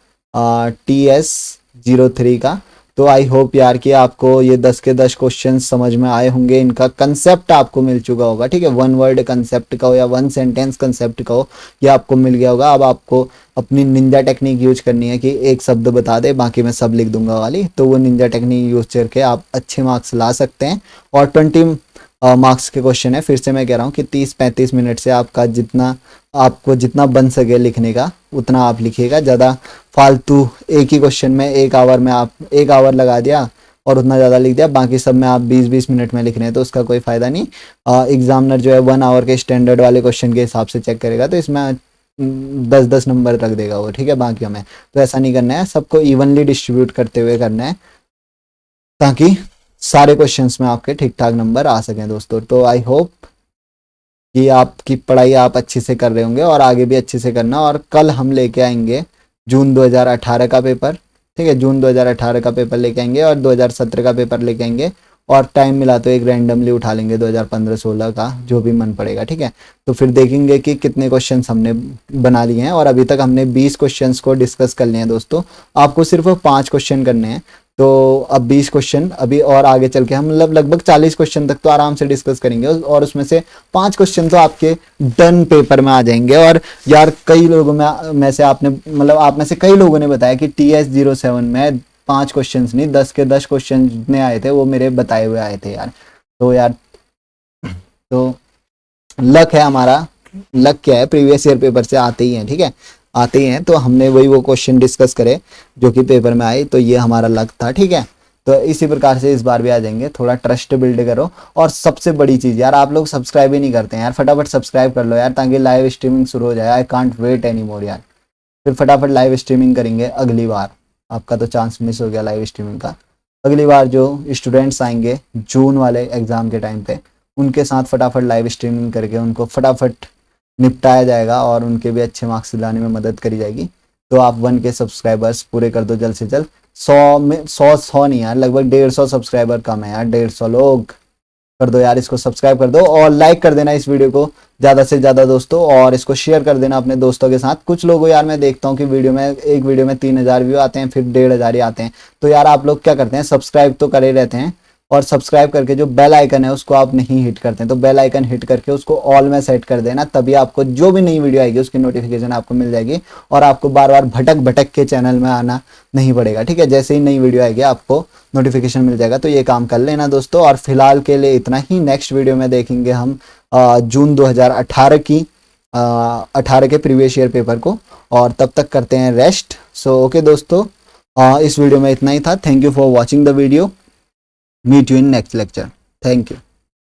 TS03 का। तो आई होप यार कि आपको ये 10 के 10 क्वेश्चन समझ में आए होंगे, इनका कंसेप्ट आपको मिल चुका होगा, ठीक है। वन वर्ड कंसेप्ट का हो या वन सेंटेंस कंसेप्ट का हो, ये आपको मिल गया होगा। अब आपको अपनी निंजा टेक्निक यूज करनी है कि एक शब्द बता दे बाकी मैं सब लिख दूंगा वाली, तो वो निंजा टेक्निक यूज करके आप अच्छे मार्क्स ला सकते हैं। और 20 मार्क्स के क्वेश्चन है, फिर से मैं कह रहा हूँ कि 30-35 मिनट से आपको जितना बन सके लिखने का उतना आप लिखिएगा। ज़्यादा फालतू एक ही क्वेश्चन में 1 आवर में आप 1 आवर लगा दिया और उतना ज़्यादा लिख दिया, बाकी सब में आप 20-20 मिनट में लिख रहे हैं, तो उसका कोई फ़ायदा नहीं। एग्जामिनर जो है 1 आवर के स्टैंडर्ड वाले क्वेश्चन के हिसाब से चेक करेगा, तो इसमें 10-10 नंबर रख देगा वो, ठीक है, बाकियों में। तो ऐसा नहीं करना है, सबको इवनली डिस्ट्रीब्यूट करते हुए करना है, ताकि सारे क्वेश्चंस में आपके ठीक ठाक नंबर आ सकें दोस्तों। तो आई होप कि आपकी पढ़ाई आप अच्छे से कर रहे होंगे और आगे भी अच्छे से करना। और कल हम लेके आएंगे जून 2018 का पेपर, ठीक है, जून 2018 का पेपर लेके आएंगे और 2017 का पेपर लेके आएंगे, और टाइम मिला तो एक रैंडमली उठा लेंगे 2015-16 का, जो भी मन पड़ेगा, ठीक है। तो फिर देखेंगे कि कितने क्वेश्चंस हमने बना लिए हैं, और अभी तक हमने 20 क्वेश्चंस को डिस्कस कर लिए हैं दोस्तों। आपको सिर्फ 5 क्वेश्चन करने हैं, तो अब 20 क्वेश्चन अभी और आगे चल के हम लगभग 40 क्वेश्चन तक तो आराम से डिस्कस करेंगे, और उसमें से 5 क्वेश्चन तो आपके डन पेपर में आ जाएंगे। और यार कई लोगों में से आपने मतलब आप में से कई लोगों ने बताया कि TS07 में 5 क्वेश्चन नहीं 10 के 10 क्वेश्चन जितने आए थे वो मेरे बताए हुए आए थे यार। तो यार तो लक है हमारा, लक क्या है, प्रीवियस ईयर पेपर से आते ही हैं, ठीक है, आते ही हैं। तो हमने वो क्वेश्चन डिस्कस करे जो कि पेपर में आए, तो ये हमारा लक था, ठीक है। तो इसी प्रकार से इस बार भी आ जाएंगे। थोड़ा ट्रस्ट बिल्ड करो, और सबसे बड़ी चीज़ यार, आप लोग सब्सक्राइब ही नहीं करते हैं यार, फटाफट सब्सक्राइब कर लो यार, ताकि लाइव स्ट्रीमिंग शुरू हो जाए। I can't wait any more यार, फिर फटाफट लाइव स्ट्रीमिंग करेंगे अगली बार। आपका तो चांस मिस हो गया लाइव स्ट्रीमिंग का। अगली बार जो स्टूडेंट्स आएंगे जून वाले एग्ज़ाम के टाइम पे, उनके साथ फटाफट लाइव स्ट्रीमिंग करके उनको फटाफट निपटाया जाएगा, और उनके भी अच्छे मार्क्स दिलाने में मदद करी जाएगी। तो आप 1K सब्सक्राइबर्स पूरे कर दो जल्द से जल्द। 100 में 100 नहीं यार, लगभग 150 सब्सक्राइबर कम है यार, 150 लोग कर दो यार, इसको सब्सक्राइब कर दो और लाइक कर देना इस वीडियो को ज़्यादा से ज़्यादा दोस्तों, और इसको शेयर कर देना अपने दोस्तों के साथ। कुछ लोगों यार मैं देखता हूँ कि एक वीडियो में 3000 व्यू आते हैं, फिर 1500 ही आते हैं। तो यार आप लोग क्या करते हैं, सब्सक्राइब तो करे रहते हैं, और सब्सक्राइब करके जो बेल आइकन है उसको आप नहीं हिट करते हैं, तो बेल आइकन हिट करके उसको ऑल में सेट कर देना, तभी आपको जो भी नई वीडियो आएगी उसकी नोटिफिकेशन आपको मिल जाएगी, और आपको बार बार भटक भटक के चैनल में आना नहीं पड़ेगा, ठीक है। जैसे ही नई वीडियो आएगी आपको नोटिफिकेशन मिल जाएगा। तो ये काम कर लेना दोस्तों, और फिलहाल के लिए इतना ही। नेक्स्ट वीडियो में देखेंगे हम जून 2018 की 18 के प्रीवियस ईयर पेपर को, और तब तक करते हैं रेस्ट। सो ओके दोस्तों, इस वीडियो में इतना ही था। Thank you for watching the video. Meet you in next lecture. Thank you.